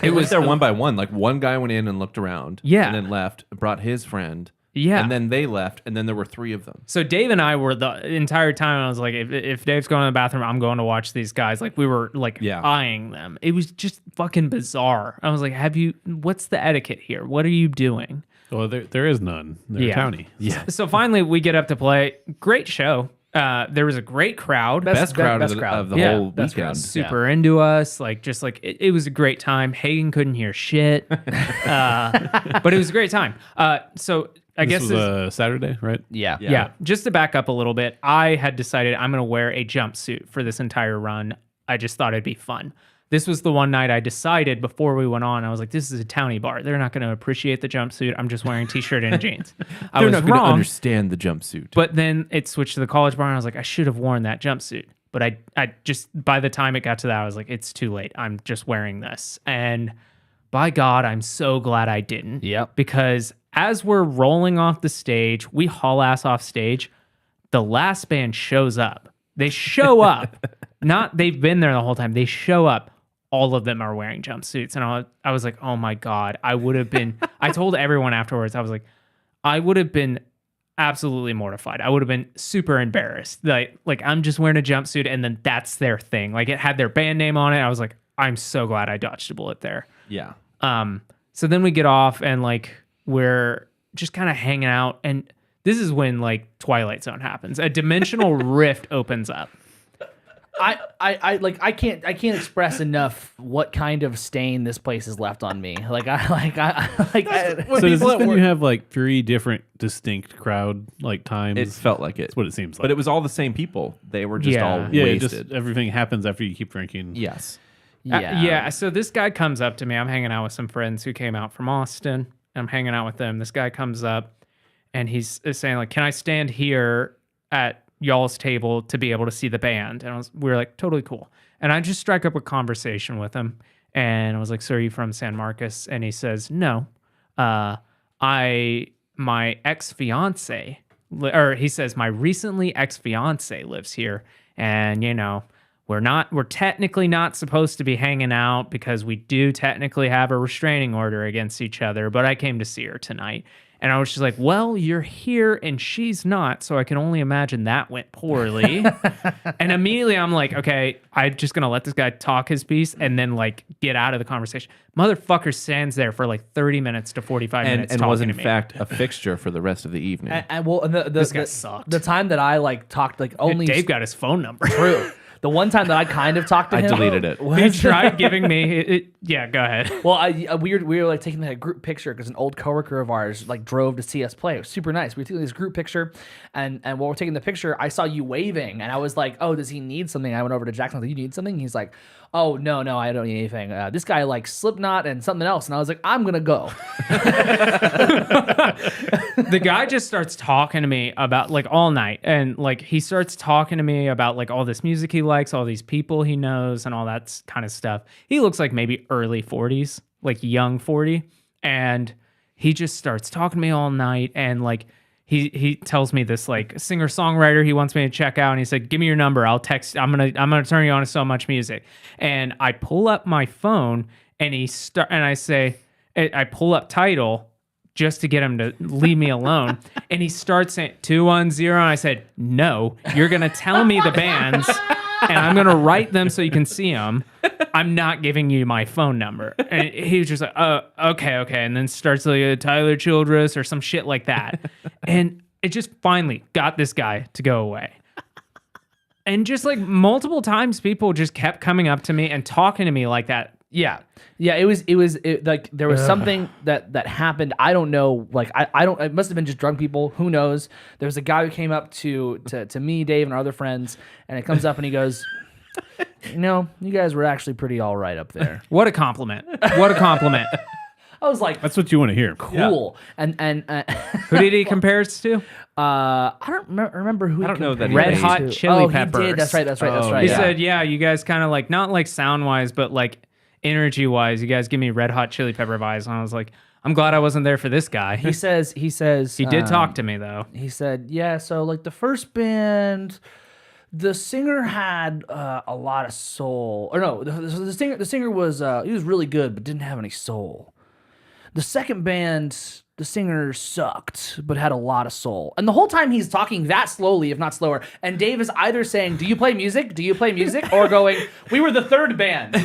It was there one by one. Like one guy went in and looked around. Yeah. And then left, brought his friend. Yeah. And then they left, and then there were three of them. So Dave and I were the entire time. I was like, if Dave's going to the bathroom, I'm going to watch these guys. Like we were like Yeah. eyeing them. It was just fucking bizarre. I was like, what's the etiquette here? What are you doing? Well, there is none. They're Yeah. towny. Yeah. So finally we get up to play. Great show. There was a great crowd. Best crowd best of the, crowd. of the Yeah, whole best crowd. weekend. Super into us. Like just like it was a great time. Hagen couldn't hear shit. But it was a great time. So I This guess was this- a Saturday, right? Yeah. Yeah. Just to back up a little bit, I had decided I'm going to wear a jumpsuit for this entire run. I just thought it'd be fun. This was the one night I decided before we went on, I was like, this is a townie bar. They're not going to appreciate the jumpsuit. I'm just wearing t-shirt and jeans. I They're was not going to wrong, understand the jumpsuit. but then it switched to the college bar and I was like, I should have worn that jumpsuit. But I just, by the time it got to that, I was like, it's too late. I'm just wearing this. And by God, I'm so glad I didn't. Yep. Because as we're rolling off the stage, we haul ass off stage. The last band shows up. They show up. Not they've been there the whole time. They show up. All of them are wearing jumpsuits. And I was like, oh my God. I would have been, I told everyone afterwards, I was like, I would have been absolutely mortified. I would have been super embarrassed. Like I'm just wearing a jumpsuit and then that's their thing. Like it had their band name on it. I was like, I'm so glad I dodged a bullet there. yeah. So then we get off and like we're just kind of hanging out, and this is when like Twilight Zone happens. A dimensional rift opens up. I can't express enough what kind of stain this place has left on me. So does people this at venue work- have like 3 different distinct crowd like times? It felt like it. That's what it seems like. But it was all the same people. They were just Yeah. all yeah, it wasted. just everything happens after you keep drinking. Yes. Yeah. So this guy comes up to me. I'm hanging out with some friends who came out from Austin. I'm hanging out with them. This guy comes up and he's saying like, can I stand here at y'all's table to be able to see the band? And we were like, totally cool. And I just strike up a conversation with him. And I was like, so are you from San Marcos? And he says, no, my ex-fiance, or he says, my recently ex-fiance lives here. And, you know, we're technically not supposed to be hanging out because we do technically have a restraining order against each other, but I came to see her tonight. And I was just like, well, you're here and she's not, so I can only imagine that went poorly. And immediately I'm like, okay, I'm just going to let this guy talk his piece and then like get out of the conversation. Motherfucker stands there for like 30 minutes to 45 minutes And talking was in to me. fact a fixture for the rest of the evening. And well, and This guy sucked. The time that I like talked like only Dave got his phone number. True. The one time that I kind of talked to I him, deleted it. He tried giving me yeah, go ahead. Well, we were like taking a group picture because an old coworker of ours like drove to see us play. It was super nice. We were taking this group picture, and while we're taking the picture, I saw you waving, and I was like, "Oh, does he need something?" I went over to Jackson. I was like, "You need something?" He's like, "Oh, no, I don't need anything. This guy likes Slipknot and something else," and I was like, "I'm gonna go." The guy just starts talking to me about like all night, and like he starts talking to me about like all this music he likes, all these people he knows, and all that kind of stuff. He looks like maybe early 40s, like young 40, and he just starts talking to me all night, and like he tells me this like singer songwriter he wants me to check out, and he said, "Give me your number, I'll text. I'm gonna turn you on to so much music." And I pull up my phone, and I pull up Tidal just to get him to leave me alone. And he starts saying 210. And I said, "No, you're going to tell me the bands and I'm going to write them so you can see them. I'm not giving you my phone number." And he was just like, "Oh, okay." And then starts like Tyler Childress or some shit like that. And it just finally got this guy to go away. And just like multiple times, people just kept coming up to me and talking to me like that. Yeah. It was like there was something that happened. I don't know. Like I don't. It must have been just drunk people. Who knows? There was a guy who came up to me, Dave, and our other friends, and it comes up and he goes, "You guys were actually pretty all right up there." What a compliment. What a compliment. I was like, That's what you want to hear. cool. And Who did he compare us to? I don't remember who. I don't know that he Red made Hot it. Chili He Peppers. did. That's right. He Yeah. said, "Yeah, you guys kind of like not like sound wise, but like energy wise, you guys give me Red Hot Chili Pepper vibes." And I was like, "I'm glad I wasn't there for this guy." He says. He did talk to me though. He said, "Yeah, so like the first band, the singer had a lot of soul. Or no, the singer was he was really good but didn't have any soul. The second band, the singer sucked but had a lot of soul." And the whole time he's talking that slowly, if not slower. And Dave is either saying, "Do you play music? Do you play music?" or going, "We were the third band."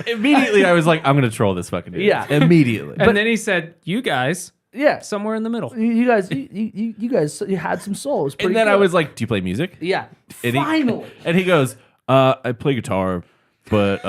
Immediately, I was like, I'm going to troll this fucking dude. Yeah. Immediately. And then he said, "You guys, Yeah. somewhere in the middle." You guys, you guys, you had some soul. It was pretty And then I good. was like, "Do you play music?" yeah. And he- Finally. And he goes, "I play guitar, but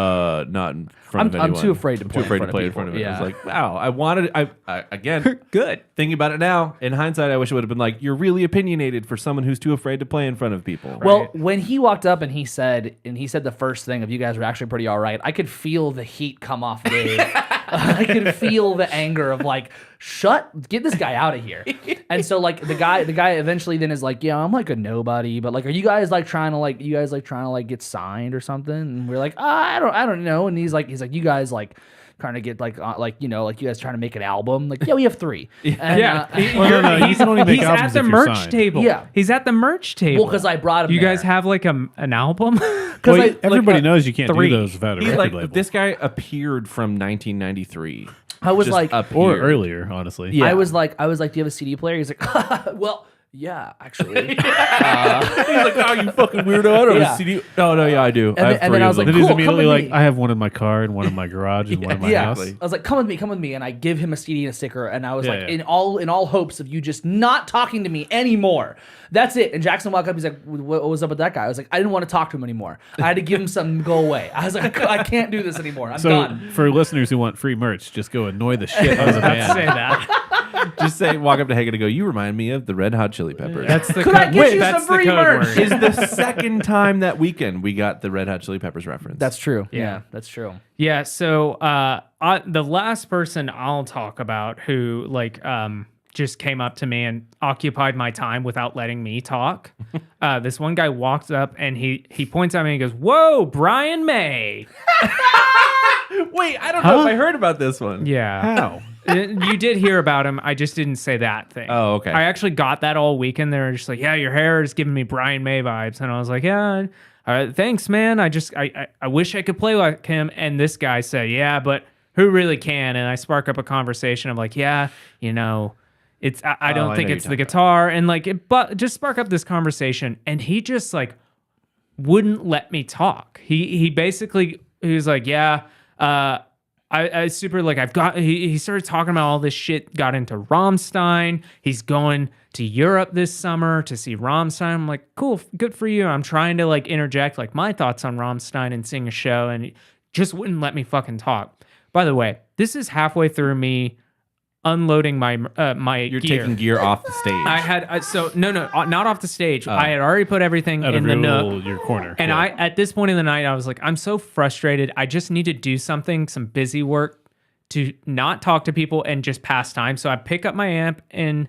not in front of I'm anyone. too afraid to I'm play too afraid in to front of play in people." front of it." I Yeah. was like, wow, I again, Good. thinking about it now, in hindsight, I wish it would have been like, "You're really opinionated for someone who's too afraid to play in front of people." Well, when he walked up and he said the first thing of "you guys were actually pretty all right," I could feel the heat come off Dave. I could feel the anger of like, get this guy out of here. And so like the guy eventually then is like, "Yeah, I'm like a nobody, but like, are you guys like trying to get signed or something?" And we're like, I don't know. And he's like, "You guys like trying to get like you guys trying to make an album?" Like, "Yeah, we have 3. And, Yeah. no, you can only make he's albums at the if you're merch signed. table. Yeah. He's at the merch table. well, because I brought him. You guys there. have like an album? Well, I- everybody like, knows you can't 3. do those without a He's record like, label. this guy appeared from 1993. I was Just like, or appeared. earlier, honestly. I was like, "Do you have a CD player?" He's like, "Well, yeah, actually." He's like, "Oh, you fucking weirdo! I don't have Yeah. a CD." Oh no, yeah, I do. And I then- have and 3 then I of was like, them. Then he's "Cool, come immediately with like, me." "I have one in my car and one in my garage and one in my Yeah, house." exactly. I was like, come with me, and I give him a CD and a sticker, and I was Yeah, like, yeah. in all hopes of you just not talking to me anymore. That's it. And Jackson walked up, he's like, what was up with that guy? I was like, I didn't want to talk to him anymore. I had to give him something to go away. I was like, I can't do this anymore. I'm So done. for listeners who want free merch, just go annoy the shit out of the Let's say band. that. Just say, walk up to Hagen and go, "You remind me of the Red Hot Chili Peppers." That's the Could I code. get you That's some the free code merch? word. is the second time that weekend we got the Red Hot Chili Peppers reference. That's true. Yeah, that's true. Yeah, so the last person I'll talk about who like just came up to me and occupied my time without letting me talk. This one guy walks up and he points at me and he goes, "Whoa, Brian May." Wait, I don't know if I heard about this one. Yeah. How? You did hear about him. I just didn't say that thing. Oh, okay. I actually got that all weekend. They were just like, "Yeah, your hair is giving me Brian May vibes." And I was like, "Yeah, thanks, man. I wish I could play like him." And this guy said, "Yeah, but who really can?" And I spark up a conversation. I'm like, "Yeah, it's I don't I think know it's you're the talking guitar." And like but just spark up this conversation. And he just like wouldn't let me talk. He basically he was like, "Yeah, I super like he started talking about all this shit, got into Rammstein. He's going to Europe this summer to see Rammstein. I'm like, cool, good for you. I'm trying to like interject like my thoughts on Rammstein and sing a show, and he just wouldn't let me fucking talk. By the way, this is halfway through me unloading my You're gear. taking gear off the stage. I had no, not off the stage. I had already put everything Out in of the your, nook. your corner. And Yeah. I, at this point in the night, I was like, I'm so frustrated. I just need to do something, some busy work to not talk to people and just pass time. So I pick up my amp and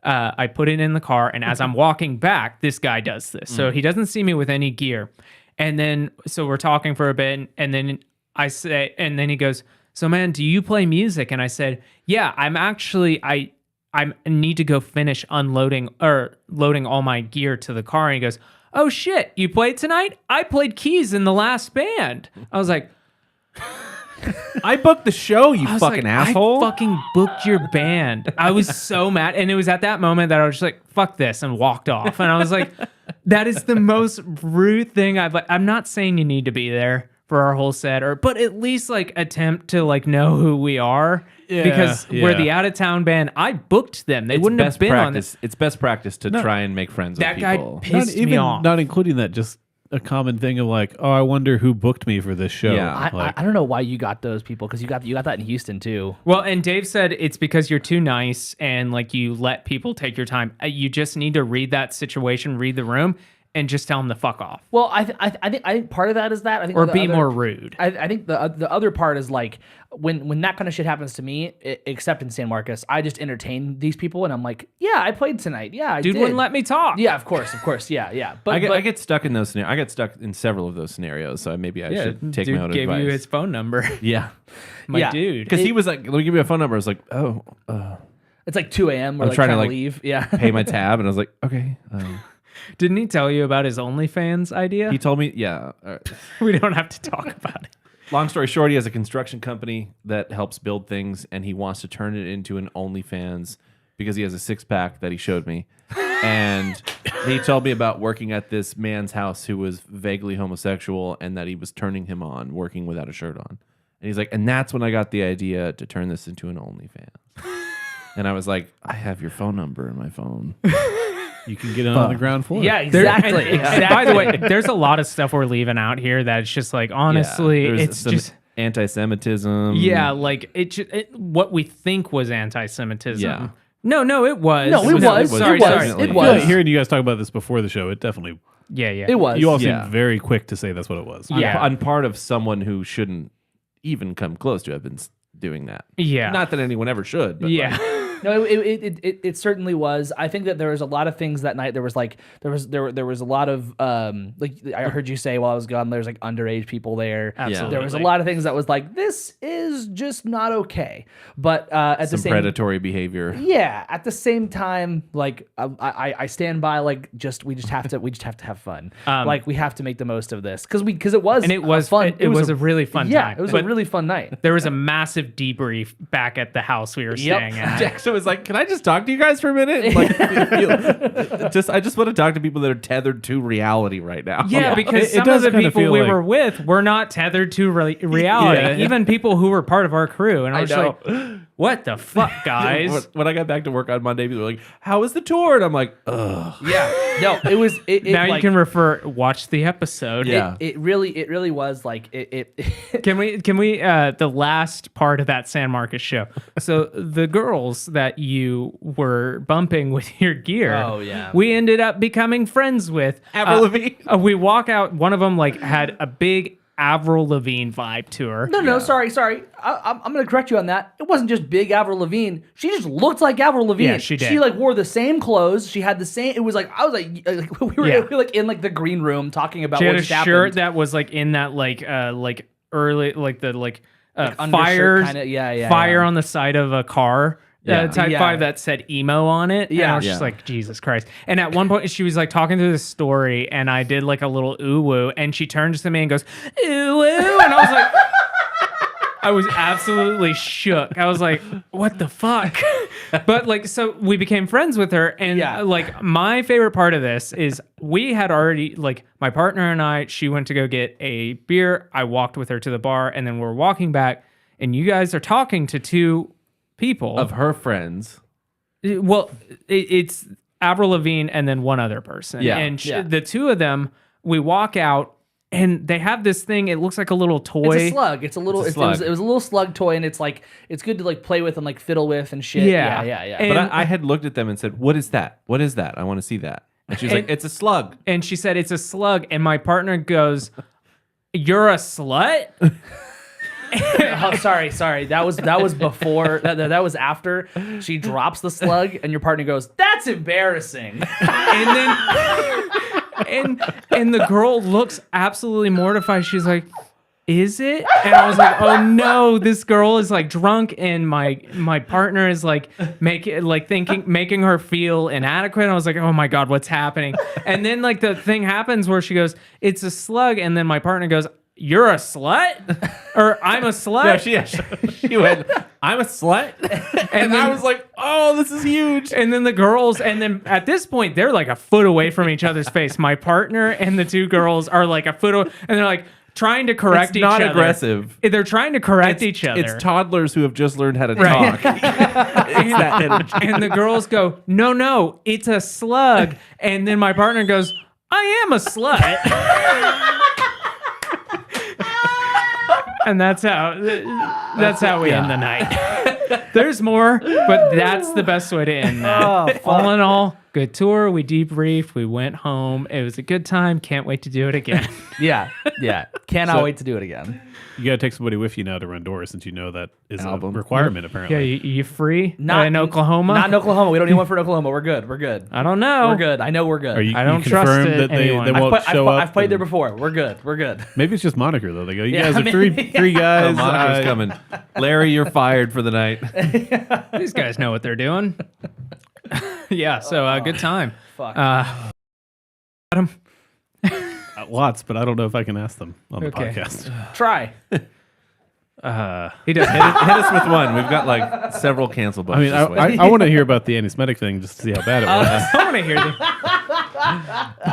I put it in the car. And as I'm walking back, this guy does this. So he doesn't see me with any gear. And then, so we're talking for a bit. And then I say, and then he goes, so man, do you play music? And I said, yeah, I'm actually, I need to go finish unloading or loading all my gear to the car. And he goes, oh shit, you played tonight? I played keys in the last band. I was like, I booked the show, you I was fucking like, asshole. I fucking booked your band. I was so mad. And it was at that moment that I was just like, fuck this, and walked off. And I was like, that is the most rude thing I'm not saying you need to be there for our whole set, but at least like attempt to like know who we are. Yeah, because we're yeah. the out of town band. I booked them. They It's wouldn't have best been on practice. this. It's best practice to try and make friends That with guy people. pissed me off. Not including that, just a common thing of like, oh, I wonder who booked me for this show. Yeah. Like, I don't know why you got those people, because you got that in Houston too. Well, and Dave said it's because you're too nice and like you let people take your time. You just need to read that situation, read the room, and just tell them to fuck off Well, I think part of that is that I think or the be other- more rude. I think the other part is like when that kind of shit happens to me, except in San Marcos, I just entertain these people and I'm like, yeah, I played tonight. Yeah, I Dude did. wouldn't let me talk. Yeah, of course, yeah. But I get stuck in those scenarios. I get stuck in several of those scenarios, so maybe I should take dude my own gave advice. you his phone number. Yeah, My Yeah. dude. because he was like, "Let me give you a phone number." I was like, "Oh, it's like 2 a.m. We're I'm like trying to, trying to like, leave. Yeah. pay my tab," and I was like, "Okay." Didn't he tell you about his OnlyFans idea? He told me, yeah. We don't have to talk about it. Long story short, he has a construction company that helps build things, and he wants to turn it into an OnlyFans because he has a six-pack that he showed me. And he told me about working at this man's house who was vaguely homosexual and that he was turning him on, working without a shirt on. And he's like, and that's when I got the idea to turn this into an OnlyFans. And I was like, I have your phone number in my phone. you can get on the ground floor. Yeah, There- exactly. and by the way, there's a lot of stuff we're leaving out here that it's just like, honestly, There's it's some just, anti-Semitism. yeah, like what we think was anti-Semitism. Yeah. No, it was. No, it was. Sorry, It was. sorry. It I feel was. like hearing you guys talk about this before the show, it definitely. Yeah. It was. You all Yeah. seemed very quick to say that's what it was. Yeah. On part of someone who shouldn't even come close to have been doing that. Yeah. Not that anyone ever should, but Yeah. like, No, it certainly was. I think that there was a lot of things that night. There was a lot of like I heard you say while I was gone. There's like underage people there. Absolutely. There was a lot of things that was like, this is just not okay. But at the some same predatory behavior. yeah, at the same time, like I stand by like we just have to have fun. Like we have to make the most of this because it was And it was fun. it was a really fun yeah, time. it was But a really fun night. there was a massive debrief back at the house we were staying at. Jackson was like, "Can I just talk to you guys for a minute? Like, I just want to talk to people that are tethered to reality right now." Yeah, because It some of does the kinda people feel we like- were with were not tethered to reality. Yeah. Even people who were part of our crew. And I was know. like, what the fuck, guys? When I got back to work on Monday, people were like, "How was the tour?" And I'm like, "Ugh." Yeah, no, it was. Now like, you can watch the episode. Yeah. It really was like it. Can we the last part of that San Marcos show? So the girls that you were bumping with your gear, Oh, yeah. we ended up becoming friends with. Avril Lavigne. We walk out. One of them like had a big Avril Lavigne vibe to her. No, sorry. I'm going to correct you on that. It wasn't just big Avril Lavigne. She just looked like Avril Lavigne. Yeah, she did. She like wore the same clothes. She had the same. It was like we were Yeah. like in like the green room talking about She had what a just shirt happened. that was like in that like early undershirt fires kinda- yeah, fire yeah. on the side of a car. Yeah. Type Yeah. 5 that said emo on it. And I was just Yeah. like, Jesus Christ. And at one point she was like talking through the story and I did like a little ooh woo and she turns to me and goes, ooh woo. And I was like, I was absolutely shook. I was like, what the fuck? But like, so we became friends with her. And Yeah. like, my favorite part of this is we had already, like, my partner and I, she went to go get a beer. I walked with her to the bar and then we're walking back. and you guys are talking to two people. Of her friends. Well, it's Avril Lavigne and then one other person. Yeah. And Yeah. the two of them, we walk out and they have this thing. It looks like a little toy. It's a slug. It's a little. It's a It was slug. a little slug toy, and it's like it's good to like play with and like fiddle with and shit. Yeah. yeah. And- But I had looked at them and said, "What is that? What is that? I want to see that." And she's like, And- "It's a slug." And she said, it's a slug. And my partner goes, "You're a slut?" Oh, sorry. That was before. That was after she drops the slug, and your partner goes, "That's embarrassing." And then and the girl looks absolutely mortified. She's like, "Is it?" And I was like, "Oh no, this girl is like drunk," and my partner is like making her feel inadequate. And I was like, "Oh my god, what's happening?" And then like the thing happens where she goes, "It's a slug," and then my partner goes, "You're a slut?" Or "I'm a slut?" She went, "I'm a slut," and then- I was like, "Oh, this is huge." And then the girls, and then at this point, they're like a foot away from each other's face. My partner and the two girls are like a foot away, and they're like trying to correct It's each not other. aggressive. They're trying to correct each other. It's toddlers who have just learned how to Right. talk. It's that energy. And the girls go, no, it's a slug. And then my partner goes, "I am a slut." And that's how we end the night. There's more, but that's the best way to end that. All in all, good tour. We debriefed. We went home. It was a good time. Can't wait to do it again. Yeah. Cannot wait to do it again. You got to take somebody with you now to run doors, since you know that is Album. a requirement Yeah, apparently. you free? Not in Oklahoma? Not in Oklahoma. We don't need one for Oklahoma. We're good. I don't know. We're good. I know we're good. Are you, I don't you trust confirmed that anyone. they I've won't show up? I've played there and- before. We're good. Maybe it's just moniker though. They go, you Yeah, guys are maybe. three guys. Monica's coming. Larry, you're fired for the night. These guys know what they're doing. Yeah, so good time. Fuck. Adam, Lots, but I don't know if I can ask them on the Okay. podcast. Try. he does. Hit us with one. We've got like several cancel I books. mean, I want to hear about the anti-Semitic thing just to see how bad it was. I want to hear them.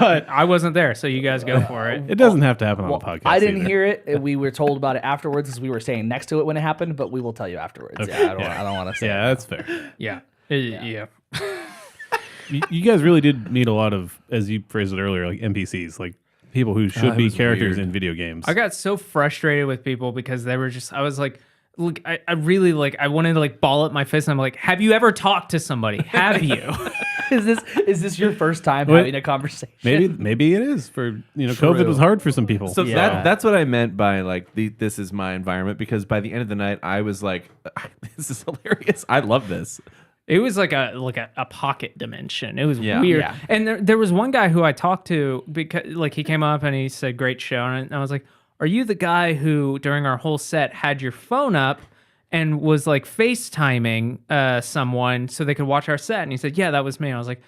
But I wasn't there, so you guys go for it. It doesn't have to happen on the podcast. I didn't either. hear it. We were told about it afterwards as we were staying next to it when it happened, but we will tell you afterwards. Okay, Yeah, I don't want to say. Yeah, that's fair. Yeah. Yeah. You guys really did meet a lot of, as you phrased it earlier, like NPCs, like people who should it be was characters weird. in video games. I got so frustrated with people because they were just, I was like, look, I really like, I wanted to like ball up my fist and I'm like, have you ever talked to somebody? Have you? Is this your first time What? having a conversation? Maybe it is for COVID was hard for some people. So Yeah. that's what I meant by like this is my environment, because by the end of the night I was like, this is hilarious. I love this. It was like a pocket dimension. It was Yeah. weird. Yeah. And there was one guy who I talked to because like he came up and he said, "Great show." And I was like, "Are you the guy who during our whole set had your phone up and was like FaceTiming someone so they could watch our set?" And he said, "Yeah, that was me." And I was like,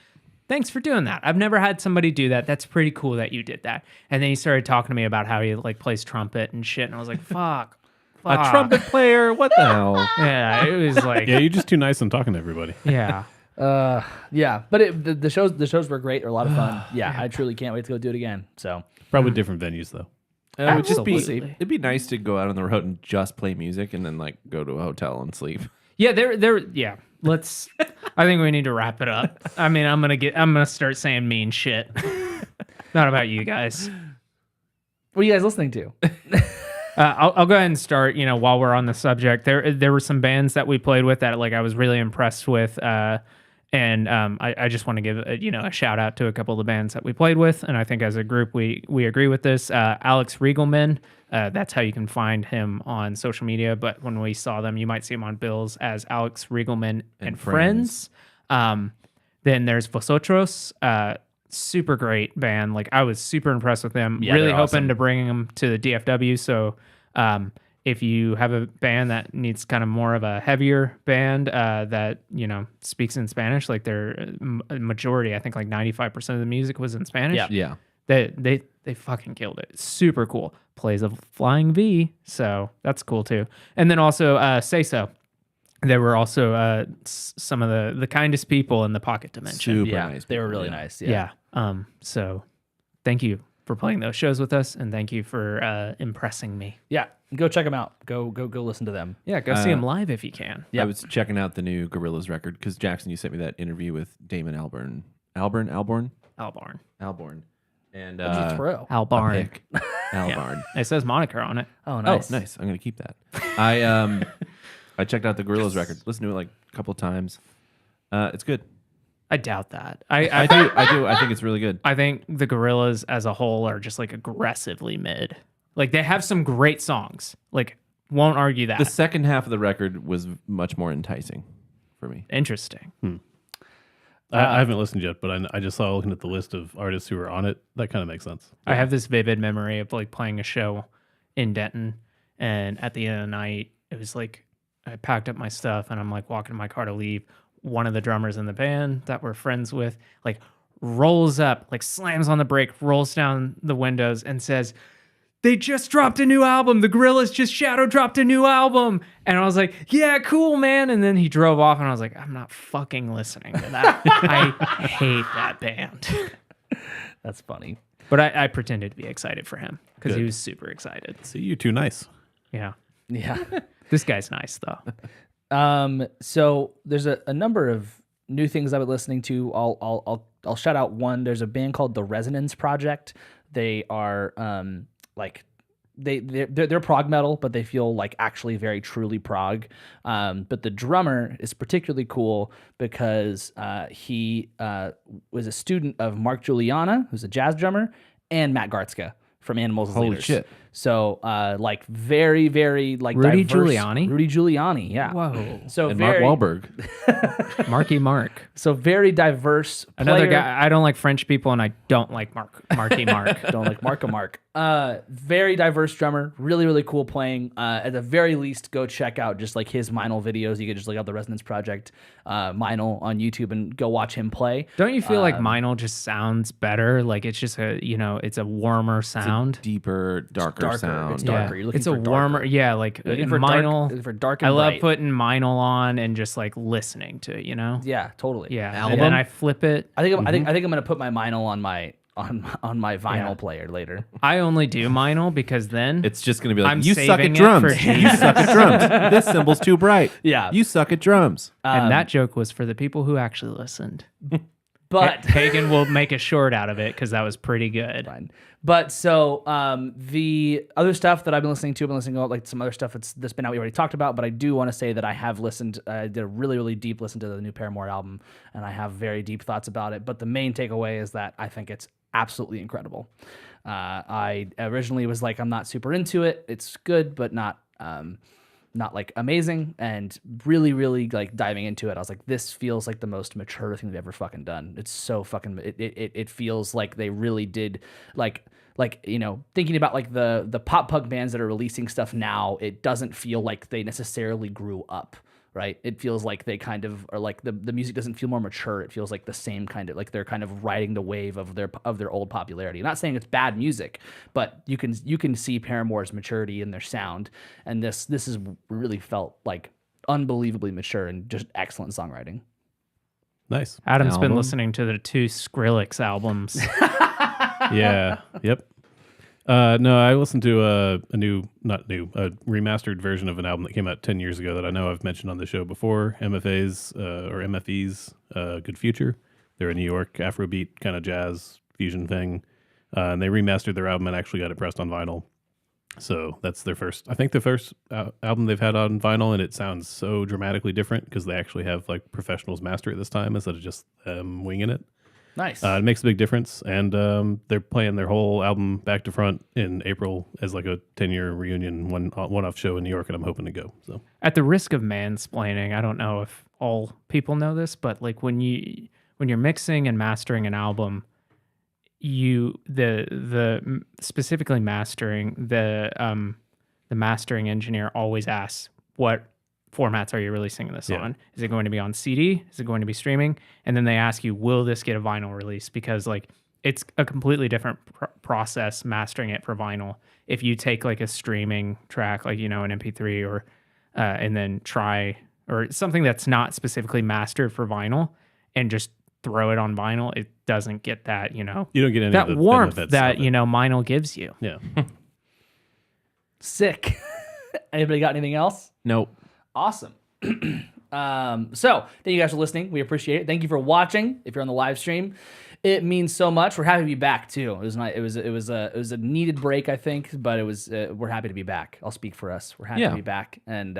"Thanks for doing that. I've never had somebody do that. That's pretty cool that you did that." And then he started talking to me about how he like plays trumpet and shit. And I was like, "Fuck." A trumpet player? What the hell? Yeah, it was like, yeah, you're just too nice on talking to everybody. yeah. Yeah, but the shows were great. They're a lot of fun. Yeah, I truly can't wait to go do it again. So Probably different venues though. It would just be Absolutely. it'd be nice to go out on the road and just play music and then like go to a hotel and sleep. Yeah, yeah. Let's. I think we need to wrap it up. I mean, I'm gonna start saying mean shit. Not about you guys. what are you guys listening to? I'll go ahead and start. You know, while we're on the subject, there were some bands that we played with that like I was really impressed with. And I just want to give a shout out to a couple of the bands that we played with, and I think as a group we agree with this. Alex Riegelman, that's how you can find him on social media. But when we saw them, you might see him on bills as Alex Riegelman and Friends. Then there's Vosotros, super great band. Like I was super impressed with them. Yeah, Really they're hoping awesome. to bring them to the DFW. So. If you have a band that needs kind of more of a heavier band that speaks in Spanish, like their majority, I think like 95% of the music was in Spanish. Yeah. Yeah. They fucking killed it. Super cool. Plays a flying V, so that's cool too. And then also Say So. They were also some of the kindest people in the Pocket Dimension. Super Yeah, nice. they were really people. nice. Yeah. So thank you for playing those shows with us, and thank you for impressing me. Yeah, go check them out. Go listen to them. Yeah, go see them live if you can. Yeah. I was checking out the new Gorillaz record because Jackson, you sent me that interview with Damon Albarn. Albarn? Albarn. And What'd you throw? Albarn. pick. Albarn. It says moniker on it. Oh, Oh, nice. nice. I'm gonna keep that. I checked out the Gorillaz record. Listened to it like a couple times. It's good. I doubt that. I do. I think it's really good. I think the Gorillaz as a whole are just like aggressively mid. Like they have some great songs. Like won't argue that. The second half of the record was much more enticing for me. Interesting. I haven't listened yet, but I just saw looking at the list of artists who are on it. That kind of makes sense. I have this vivid memory of like playing a show in Denton, and at the end of the night, it was like I packed up my stuff and I'm like walking to my car to leave. One of the drummers in the band that we're friends with, like, rolls up, like slams on the brake, rolls down the windows, and says, "They just dropped a new album. The Gorillaz just shadow dropped a new album." And I was like, "Yeah, cool, man." And then he drove off, and I was like, "I'm not fucking listening to that. I hate that band." That's funny. But I pretended to be excited for him because he Good. was super excited. See, you too nice. Yeah. Yeah. This guy's nice, though. So there's a number of new things I've been listening to. I'll shout out one. There's a band called The Resonance Project. They are like they're prog metal, but they feel like actually very truly prog. But the drummer is particularly cool because he was a student of Mark Juliana, who's a jazz drummer, and Matt Gartzka from Animals as Holy Leaders. shit. So like very, very like Rudy diverse- Giuliani? Rudy Giuliani, yeah. Whoa. So And very, Mark Wahlberg. Marky Mark. so very diverse. Another player. guy. I don't like French people, and I don't like Marky Mark. Don't like Mark. Very diverse drummer, really, really cool playing. At the very least, go check out just like his Meinl videos. You could just look up the Resonance Project Meinl on YouTube and go watch him play. Don't you feel like Meinl just sounds better? Like it's just it's a warmer sound. Deeper, darker sound. It's darker. You're looking It's a for darker. warmer, yeah. Like Looking for Meinl. dark, for dark I and love bright. putting Meinl on and just like listening to it. Yeah, totally. Yeah. Album? And then I flip it. I think I'm gonna put my Meinl on my vinyl player later. I only do Meinl because then It's just going to be like, I'm you suck saving at it drums. for You suck at drums. This cymbal's too bright. Yeah. You suck at drums. and that joke was for the people who actually listened. But Hagen will make a short out of it because that was pretty good. fine. But so the other stuff that I've been listening to, like some other stuff that's been out we already talked about, but I do want to say that I have listened. I did a really, really deep listen to the new Paramore album, and I have very deep thoughts about it. But the main takeaway is that I think it's absolutely incredible. I originally was like, I'm not super into it. It's good, but not like amazing, and really, really like diving into it. I was like, this feels like the most mature thing they've ever fucking done. It's so fucking, it feels like they really did like, thinking about like the pop punk bands that are releasing stuff now, it doesn't feel like they necessarily grew up, right? It feels like they kind of are like the music doesn't feel more mature. It feels like the same kind of like they're kind of riding the wave of their old popularity. I'm not saying it's bad music, but you can see Paramore's maturity in their sound, and this is really felt like unbelievably mature and just excellent songwriting. Nice. Adam's been Album? listening to the 2 Skrillex albums. Yeah. Yep. No, I listened to a remastered version of an album that came out 10 years ago that I know I've mentioned on the show before. MFE's Good Future. They're a New York Afrobeat kind of jazz fusion thing. And they remastered their album and actually got it pressed on vinyl. So that's their first album they've had on vinyl, and it sounds so dramatically different because they actually have like professionals master it this time instead of just winging it. Nice. It makes a big difference, and they're playing their whole album back to front in April as like a 10-year reunion one-off show in New York, and I'm hoping to go. So At the risk of mansplaining, I don't know if all people know this, but like when you're mixing and mastering an album, the specifically mastering, the mastering engineer always asks, what formats are you releasing this on? Is it going to be on CD? Is it going to be streaming? And then they ask you, will this get a vinyl release? Because like it's a completely different process mastering it for vinyl. If you take like a streaming track, like, an MP3 or and then try or something that's not specifically mastered for vinyl and just throw it on vinyl, it doesn't get that, you know, You don't get any that of the warmth benefits that, of it. you know, vinyl gives you. Yeah. Sick. Anybody got anything else? Nope. Awesome. So thank you guys for listening. We appreciate it. Thank you for watching. If you're on the live stream, it means so much. We're happy to be back too. It was not. It was a needed break, I think, but it was. We're happy to be back. I'll speak for us. We're happy Yeah. to be back and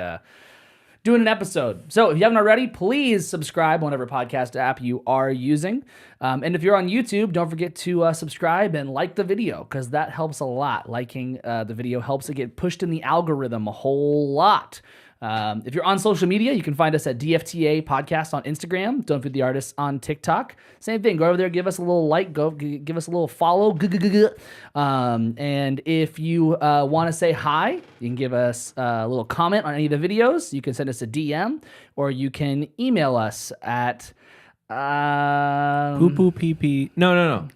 doing an episode. So if you haven't already, please subscribe on whatever podcast app you are using. And if you're on YouTube, don't forget to subscribe and like the video because that helps a lot. Liking the video helps it get pushed in the algorithm a whole lot. If you're on social media, you can find us at DFTA Podcast on Instagram. Don't Feed the Artists on TikTok. Same thing. Go over there, give us a little like, give us a little follow. And if you want to say hi, you can give us a little comment on any of the videos. You can send us a DM or you can email us at Poo poo pee pee. No.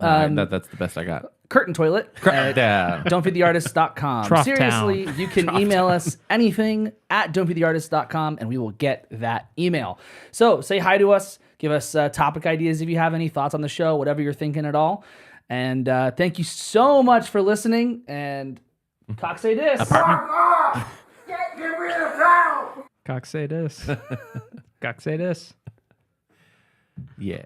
All right, that's the best I got. Curtain Toilet at Yeah. don'tfeedtheartist.com. Trough Seriously, Town. you can email us anything at don'tfeedtheartist.com and we will get that email. So say hi to us. Give us topic ideas if you have any thoughts on the show, whatever you're thinking at all. And thank you so much for listening. And cock say this. Cock say this. Cock say this. Yeah.